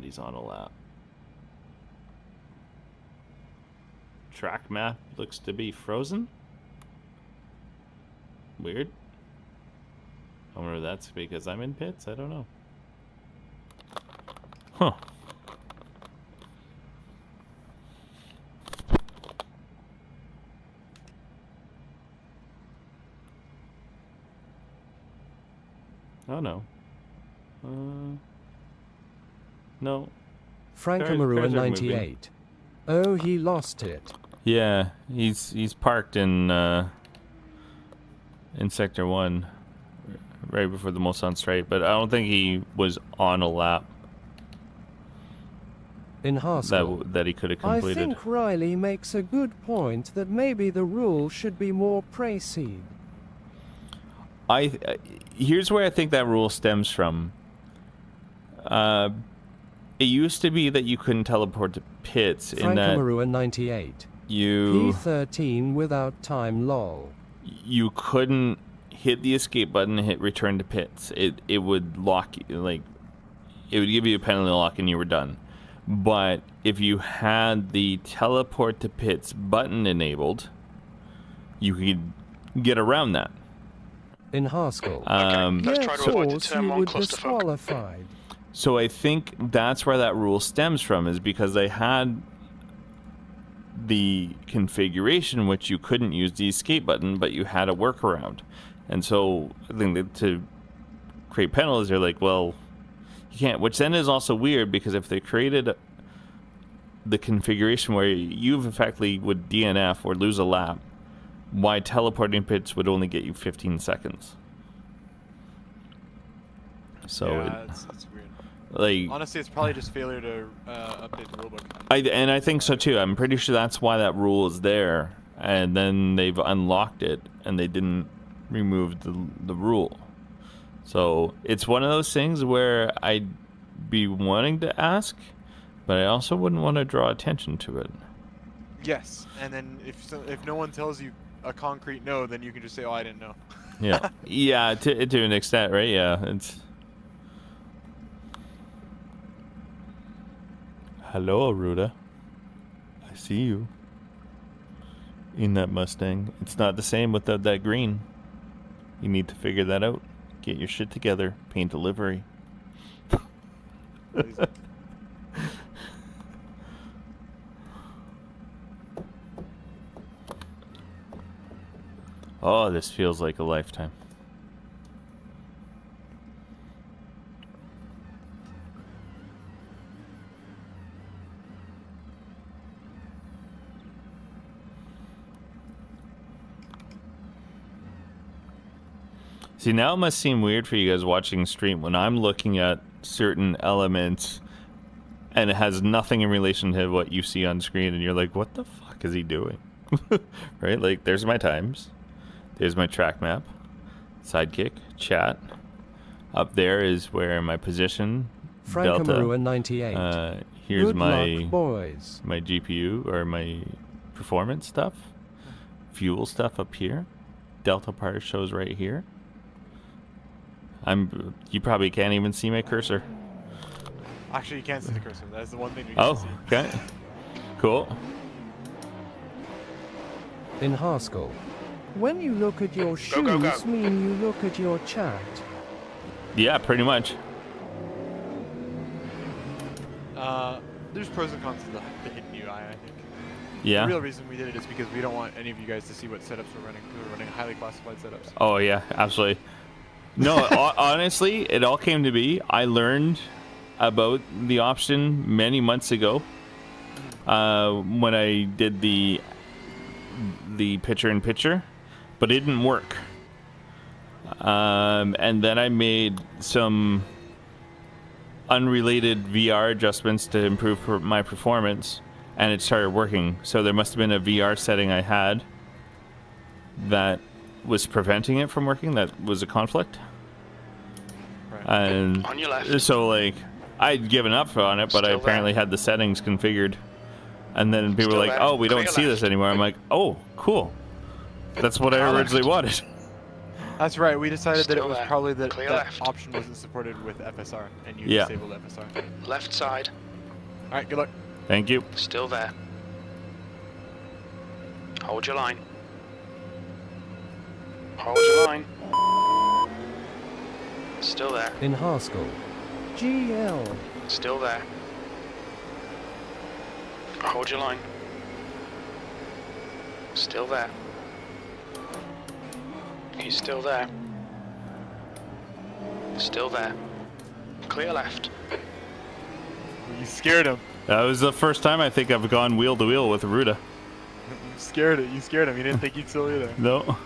he's on a lap. Track map looks to be frozen. Weird. I wonder if that's because I'm in pits. I don't know. Huh. Oh no. No. Frank Cars- Amarua cars are moving. 98. Oh, he lost it. Yeah, he's parked in sector 1, right before the Mulsanne straight. But I don't think he was on a lap In Haskell, that he could have I completed. think Riley makes a good point that maybe the rule should be more précis. Here's where I think that rule stems from. It used to be that you couldn't teleport to pits in Frank that Amarua 98. you P13 without time lol. you couldn't hit the escape button and hit return to pits. It would lock you, like it would give you a penalty lock and you were done. But if you had the teleport to pits button enabled, you could get around that. In Haskell, Let's try to avoid the force turn you 1 would clusterfuck. disqualified. So I think that's where that rule stems from, is because they had the configuration which you couldn't use the escape button, but you had a workaround. And so I think that to create penalties, they're like, well, you can't. Which then is also weird, because if they created the configuration where you effectively would DNF or lose a lap, why teleporting pits would only get you 15 seconds? So yeah, it's weird. like Honestly, it's probably just failure to update the rulebook. I think so too. I'm pretty sure that's why that rule is there, and then they've unlocked it and they didn't remove the rule. So it's one of those things where I'd be wanting to ask, but I also wouldn't want to draw attention to it. Yes, and then if no one tells you a concrete no, then you can just say, "Oh, I didn't know." Yeah, yeah, to an extent, right? Yeah, it's. Hello, Aruda. I see you. In that Mustang. It's not the same without that green. You need to figure that out. Get your shit together. Paint a livery. Oh, this feels like a lifetime. See, now it must seem weird for you guys watching stream when I'm looking at certain elements and it has nothing in relation to what you see on screen and you're like, what the fuck is he doing? Right? Like, there's my times. There's my track map. Sidekick. Chat. Up there is where my position. Delta. Frankamarua 98. Here's Good my luck, boys. my GPU or my performance stuff. Fuel stuff up here. Delta part shows right here. You probably can't even see my cursor. Actually, you can't see the cursor. That's the one thing you can see. Oh, okay. Cool. In Haskell, when you look at your shoes, go, go. mean you look at your chat. Yeah, pretty much. There's pros and cons to the hidden UI, I think. Yeah. The real reason we did it is because we don't want any of you guys to see what setups we're running. We're running highly classified setups. Oh, yeah, absolutely. No, honestly, it all came to be. I learned about the option many months ago when I did the picture-in-picture, but it didn't work. And then I made some unrelated VR adjustments to improve my performance, and it started working. So there must have been a VR setting I had that was preventing it from working. That was a conflict. Right. And On your left. so, like, I'd given up on it, but I Still apparently there. had the settings configured. And then people Still were like, there. oh, we don't Clear see this left. anymore. I'm like, oh, cool. That's what I Clear originally left. wanted. That's right. We decided that it Still was there. probably that Clear that left. option wasn't supported with FSR, and you Yeah. disabled FSR. Left side. All right. Good luck. Thank you. Still there. Hold your line. Hold your line. Still there. In Haskell, GL. Still there. Hold your line. Still there. He's still there. Still there. Clear left. You scared him. That was the first time I think I've gone wheel to wheel with Ruda. You scared it. You scared him. You didn't think he'd still either. No.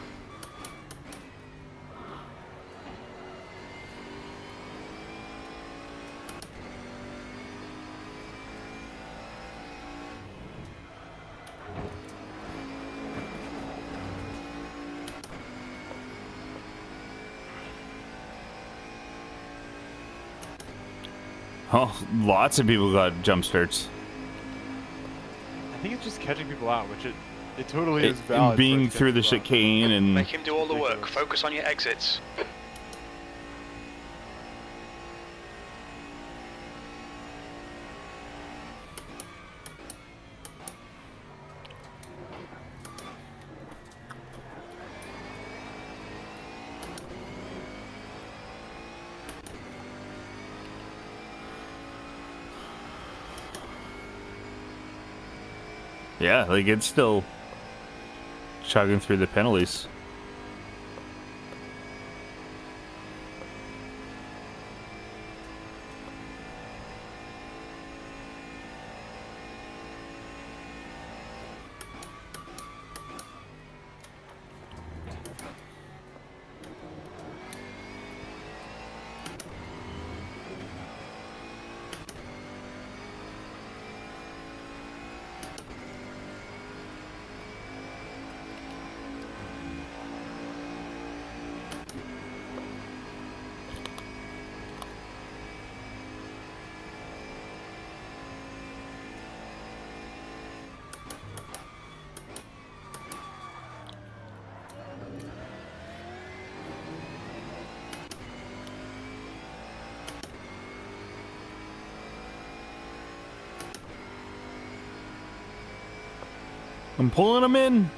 Oh, lots of people got jump starts. I think it's just catching people out, which it totally is valid. Being through the chicane and Make him do all the work. Ridiculous. Focus on your exits. yeah, like it's still chugging through the penalties. I'm pulling them in.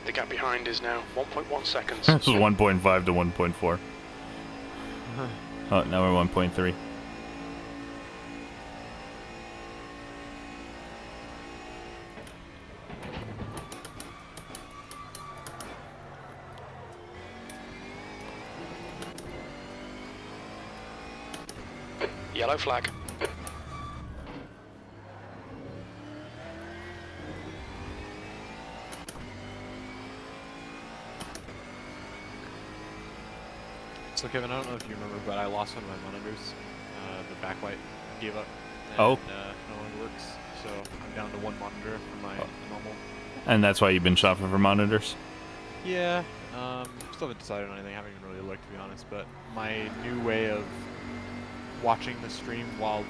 The gap behind is now 1.1 seconds. This is 1.5 to 1.4. Oh, now we're 1.3. Yellow flag. So Kevin, I don't know if you remember, but I lost one of my monitors. The backlight gave up. And, Oh. no longer works. So I'm down to one monitor for my normal. And that's why you've been shopping for monitors? Yeah. Still haven't decided on anything. Haven't even really looked, to be honest. But my new way of watching the stream while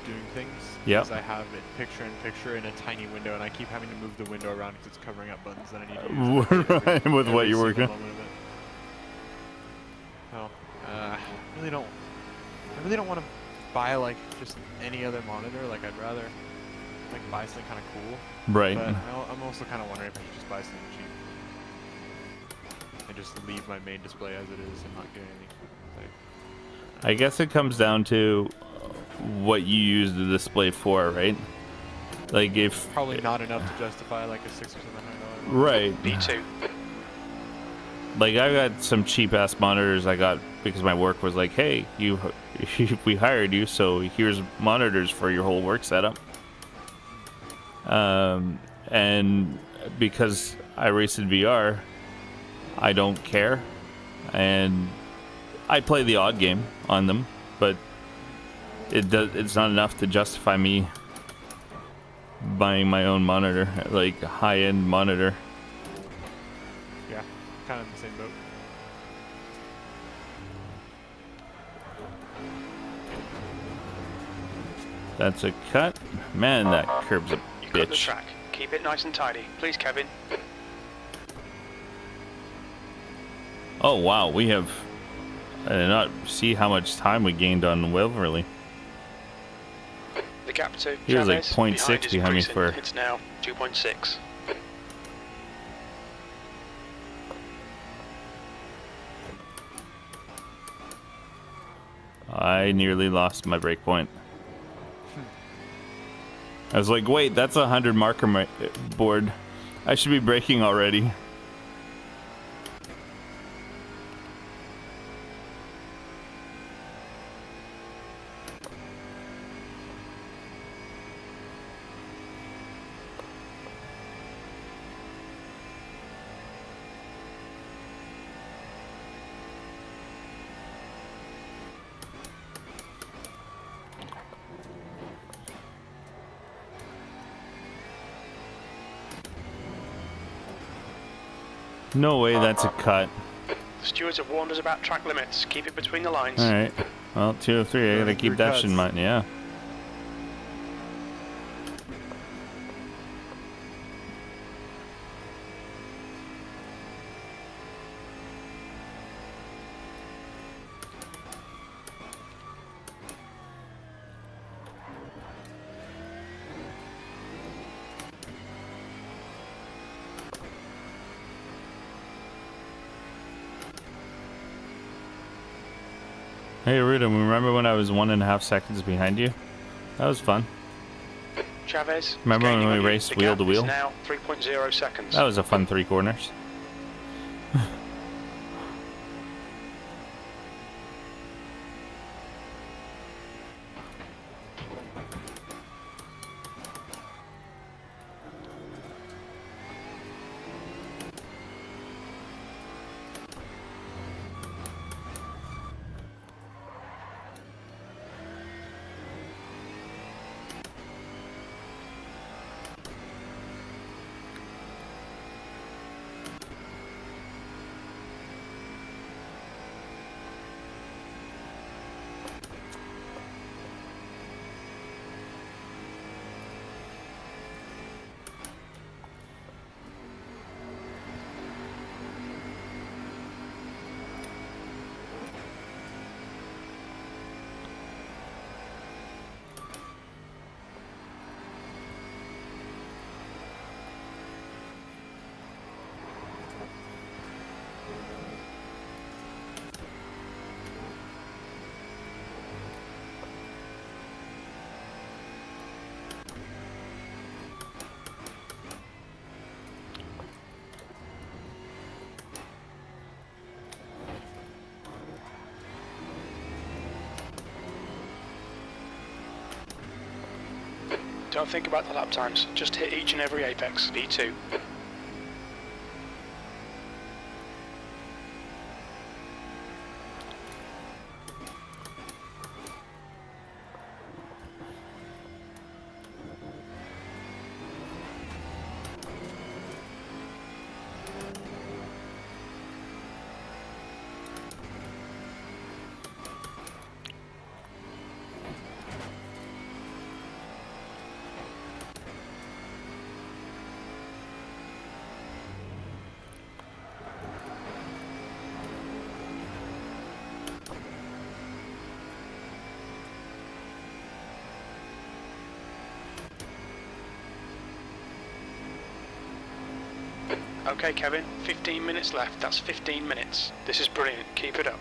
doing things is I have it picture-in-picture in a tiny window, and I keep having to move the window around because it's covering up buttons that I need to use. Right, with what you're working. Oh, I really don't want to buy like just any other monitor. Like I'd rather like buy something kind of cool. Right. But I'm also kind of wondering if I should just buy something cheap and just leave my main display as it is and not get anything. Like, I guess it comes down to what you use the display for, right? Like if probably not enough to justify like a $600 or $700. Right. Me too. Like I got some cheap ass monitors I got because my work was like, hey, we hired you, so here's monitors for your whole work setup. And because I race in VR, I don't care, and I play the odd game on them, but it's not enough to justify me buying my own monitor, like high-end monitor. Yeah, kind of in the same boat. That's a cut. Man, that curb's a You got the bitch. track. Keep it nice and tidy. Please, Kevin. Oh wow, we have. I did not see how much time we gained on Waverly. The gap to He was like Chavez 0.6 is behind me increasing. for. It's now 2.6. I nearly lost my break point. I was like, wait, that's a 100 marker board. I should be braking already. No way, that's a cut. The stewards have warned us about track limits. Keep it between the lines. Alright. Well, 203, I gotta keep that shit in mind, yeah. Hey Rita, remember when I was 1.5 seconds behind you? That was fun. Chavez. Remember gaining when we on you. raced The wheel gap to is wheel? now 3.0 seconds. That was a fun 3 corners. Don't think about the lap times. Just hit each and every apex. P2. Okay, Kevin, 15 minutes left. That's 15 minutes. This is brilliant. Keep it up.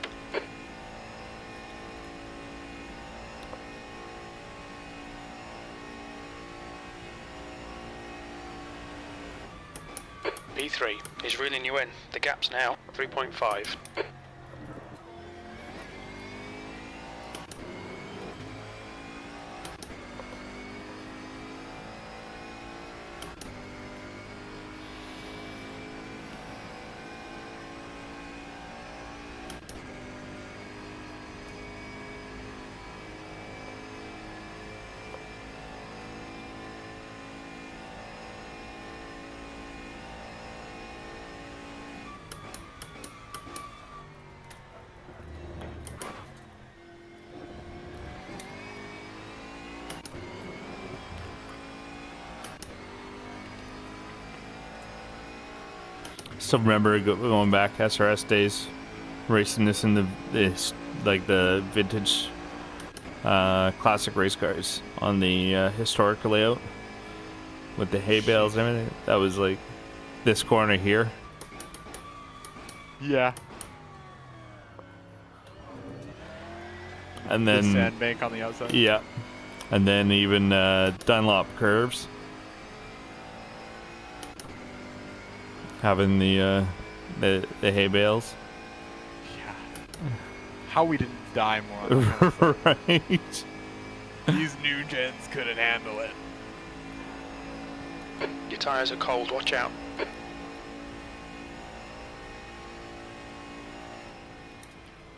B3 is reeling you in. The gap's now 3.5. Still remember going back SRS days, racing this in the vintage classic race cars on the historic layout with the hay bales and everything. That was like this corner here. Yeah. And The then sandbank on the outside. yeah, and then even Dunlop curves. Having the hay bales. Yeah. How we didn't die more on that kind of stuff. Right. These new gens couldn't handle it. Your tyres are cold. Watch out.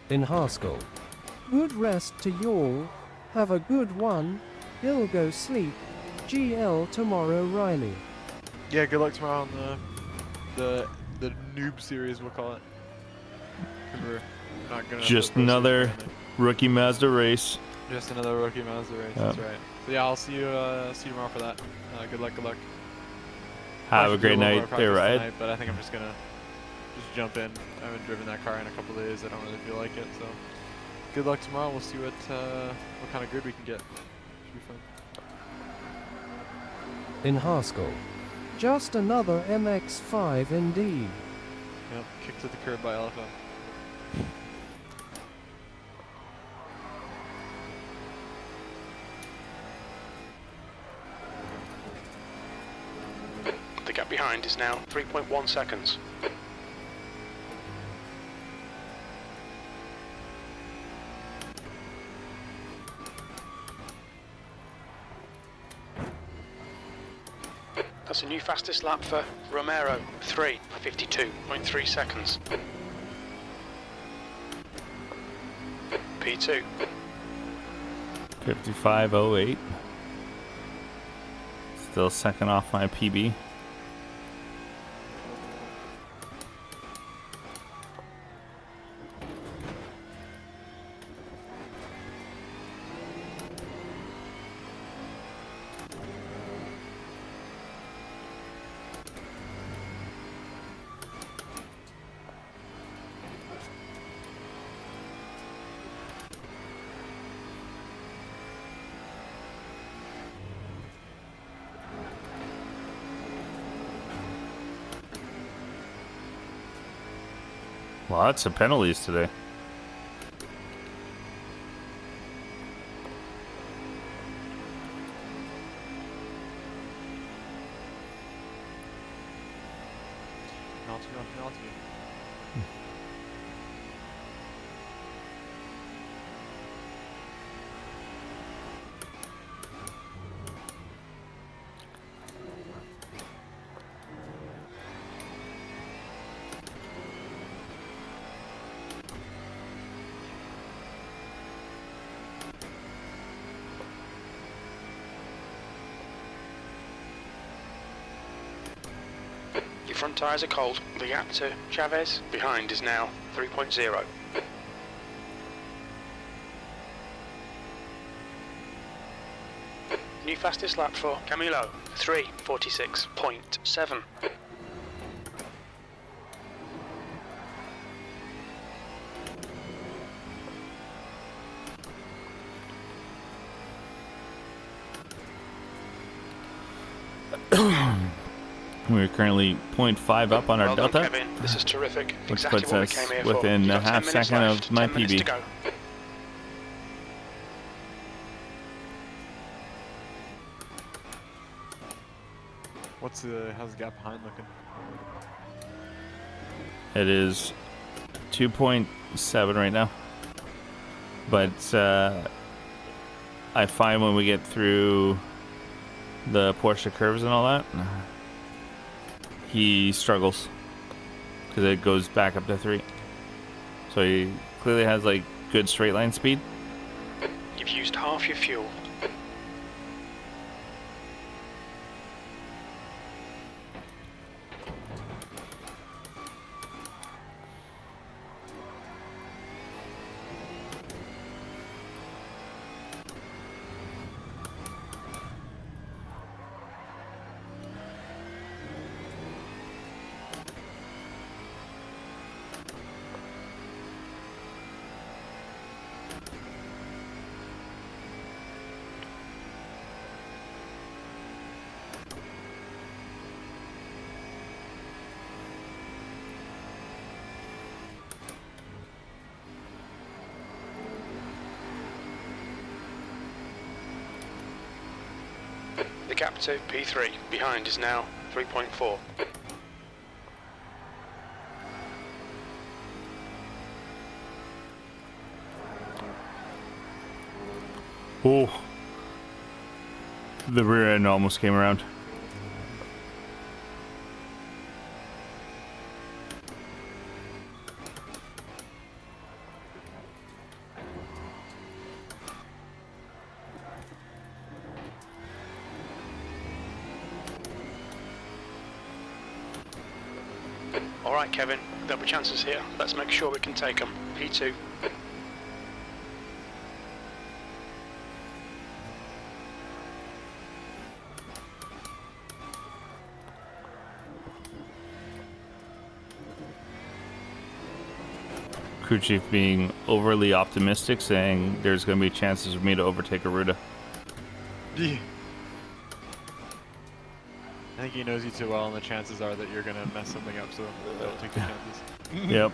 In Haskell. Good rest to y'all. Have a good one. He'll go sleep. GL tomorrow, Riley. Yeah, good luck tomorrow on the noob series, we'll call it. 'Cause we're not gonna Just have the pro another series currently. rookie Mazda race. Just another rookie Mazda race. That's right. So yeah, I'll see you tomorrow for that. Good luck. Good luck. Have I a should do great little more night there, practice right? tonight, but I think I'm just gonna jump in. I haven't driven that car in a couple days. I don't really feel like it. So good luck tomorrow. We'll see what kind of grid we can get. Should be fun. In Haskell. Just another MX-5 indeed. Yep, kicked to the curb by LFM. The gap behind is now 3.1 seconds. That's a new fastest lap for Romero, 52.3 seconds. P2. 55.08. Still second off my PB. Lots of penalties today. Penalty. Front tyres are cold. The gap to Chavez behind is now 3.0. New fastest lap for Camilo, 3:46.7. We're currently 0.5 up on our Well delta, done, Kevin. This is terrific. which Exactly puts what we us came here for. within You've a got 10 half minutes second left, of my 10 minutes to PB. go. How's the gap behind looking? It is 2.7 right now. But I find when we get through the Porsche curves and all that, he struggles because it goes back up to 3. So he clearly has like good straight line speed. You've used half your fuel. The gap to P3 behind is now 3.4. Oh, the rear end almost came around. All right, Kevin. There'll be chances here. Let's make sure we can take them. P2. Crew chief being overly optimistic, saying there's going to be chances for me to overtake Aruda. Yeah. I think he knows you too well, and the chances are that you're gonna mess something up, so don't take the chances. Yep.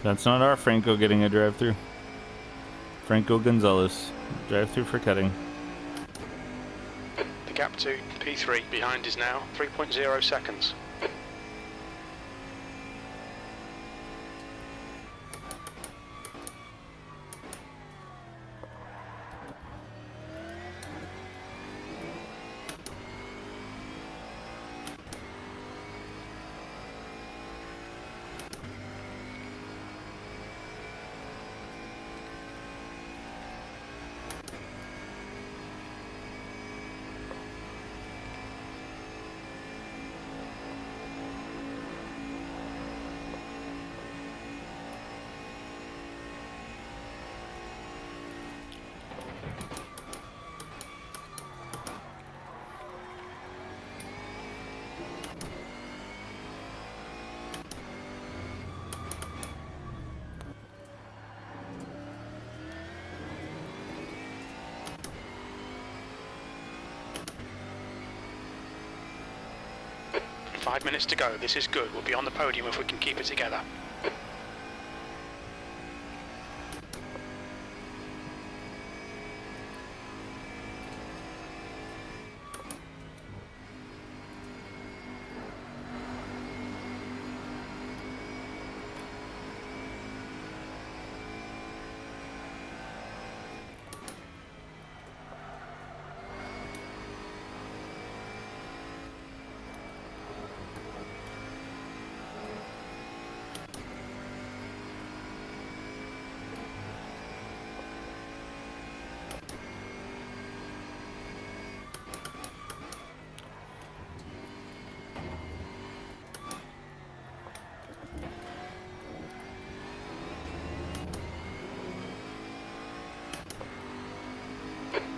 That's not our Franco getting a drive-through. Franco Gonzalez, drive-through for cutting. The gap to P3 behind is now 3.0 seconds. 5 minutes to go. This is good. We'll be on the podium if we can keep it together.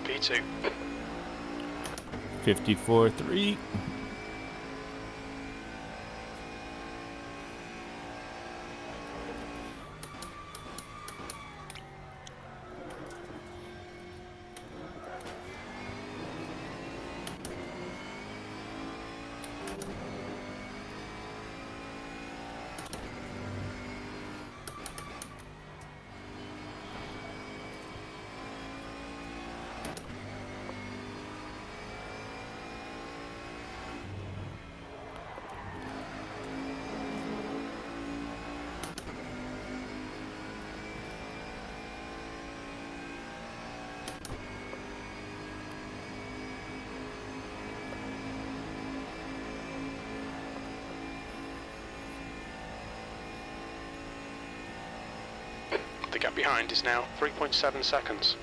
P2. 54.3. The gap behind is now 3.7 seconds.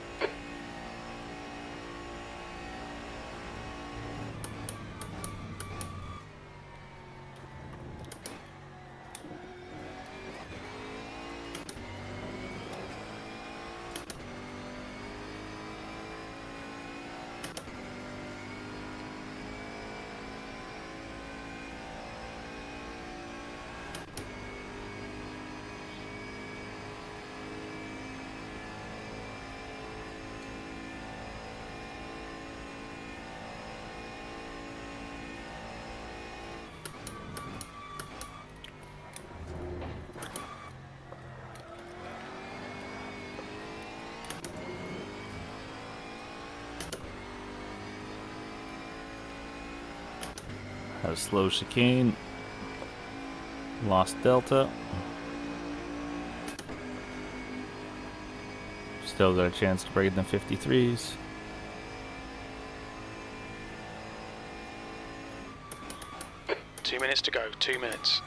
Had a slow chicane. Lost delta. Still got a chance to break in the 53s. Two minutes to go. 2 minutes.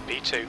B2.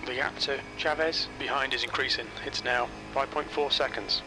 The gap to Chavez behind is increasing. It's now 5.4 seconds.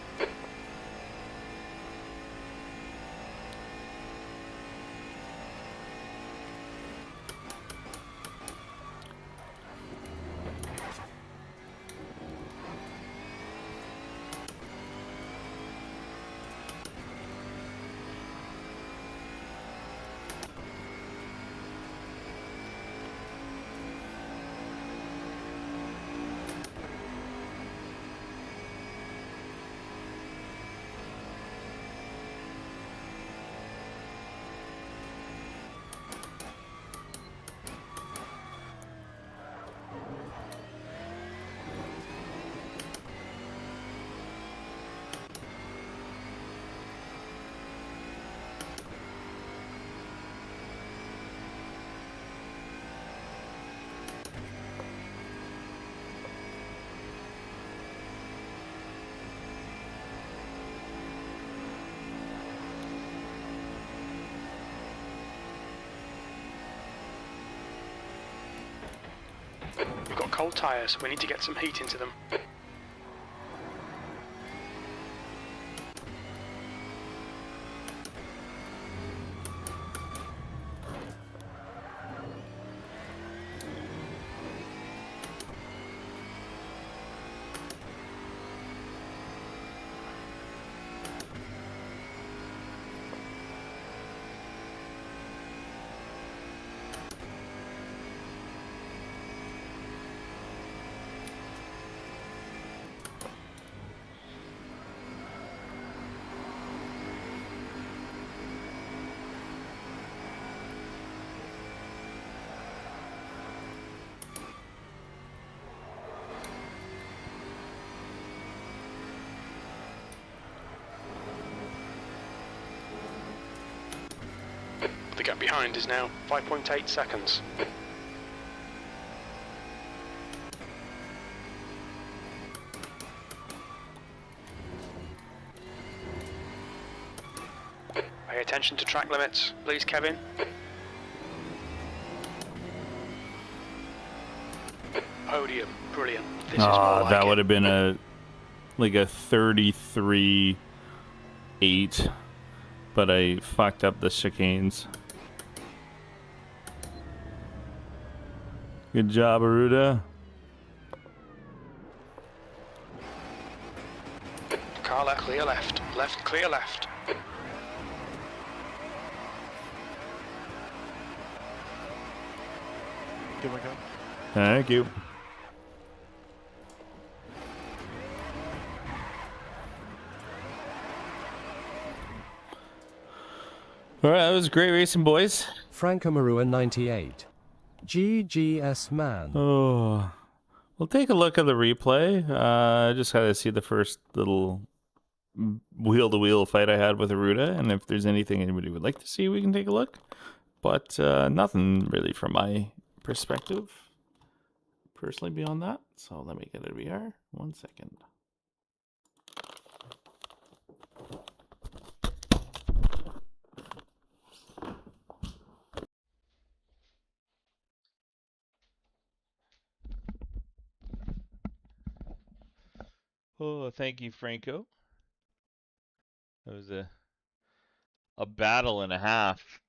We've got cold tyres. We need to get some heat into them. The gap behind is now 5.8 seconds. Pay attention to track limits, please, Kevin. Podium, brilliant. This is more like that it. would have been a 33-8, but I fucked up the chicanes. Good job, Aruda. Carla, clear left. Left, clear left. Give my gun. Thank you. All right, that was great racing, boys. Frankamarua 98. GGS man. Oh, we'll take a look at the replay. I just got to see the first little wheel-to-wheel fight I had with Aruda, and if there's anything anybody would like to see, we can take a look. But nothing really from my perspective, personally, beyond that. So let me get a VR. 1 second. Oh, thank you, Franco. That was a battle and a half.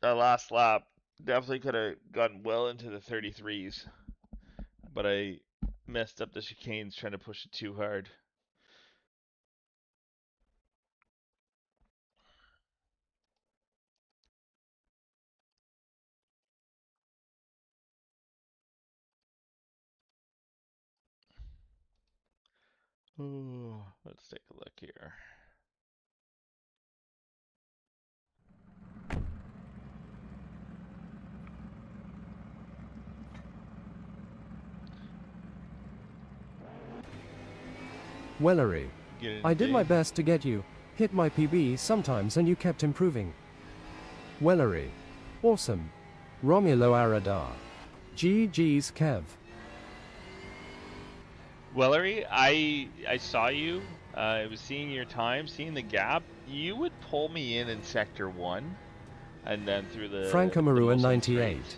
That last lap definitely could have gotten well into the 33s, but I messed up the chicanes trying to push it too hard. Oh, let's take a look here. Wellery. Get it, I did my Dave? best to get you. Hit my PB sometimes and you kept improving. Wellery. Awesome. Romulo Aradar. GG's Kev. Wellery, I saw you. I was seeing your time, seeing the gap. You would pull me in sector 1, and then through the Frankamarua middle 98. straight.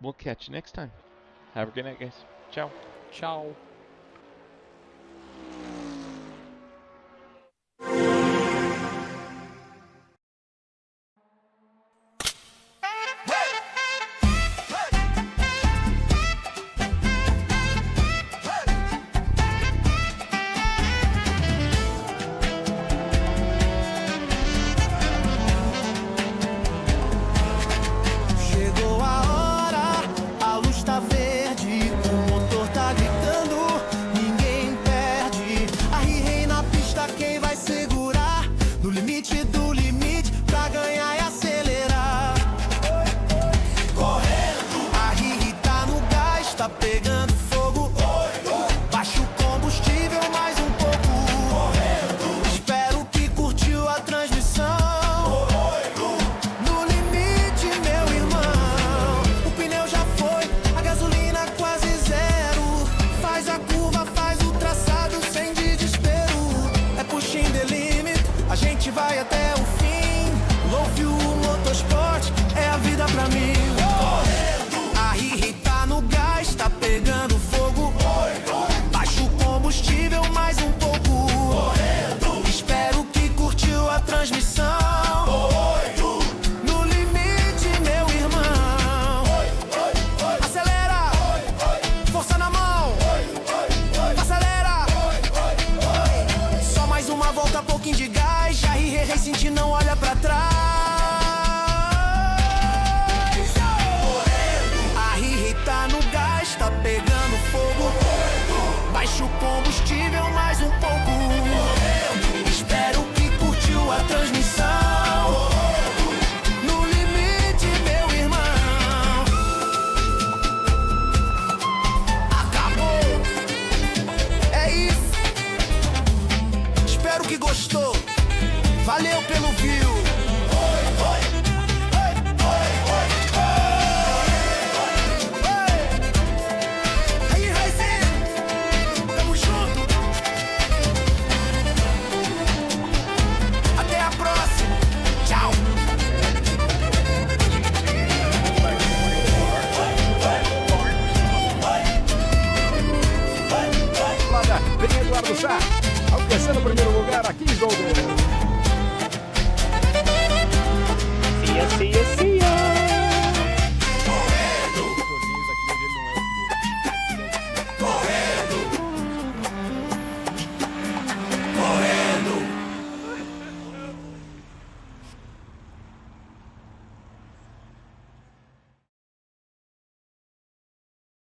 we'll catch you next time. Have a good night, guys. Ciao. Ciao. Chegou a hora, a luz tá verde, o motor tá gritando, ninguém perde. Aí reina na pista, quem vai segurar? No limite do limite, pra ganhar e acelerar. Correndo, a Riri tá no gás, tá pegando fogo. Baixa o combustível mais um pouco. Correndo, espero que curtiu a transmissão. No limite, meu irmão, o pneu já foi, a gasolina quase zero. Faz a curva, faz o traçado sem desespero. É pushing the limit, a gente vai até o fim. Low fuel motorsport é a vida pra mim.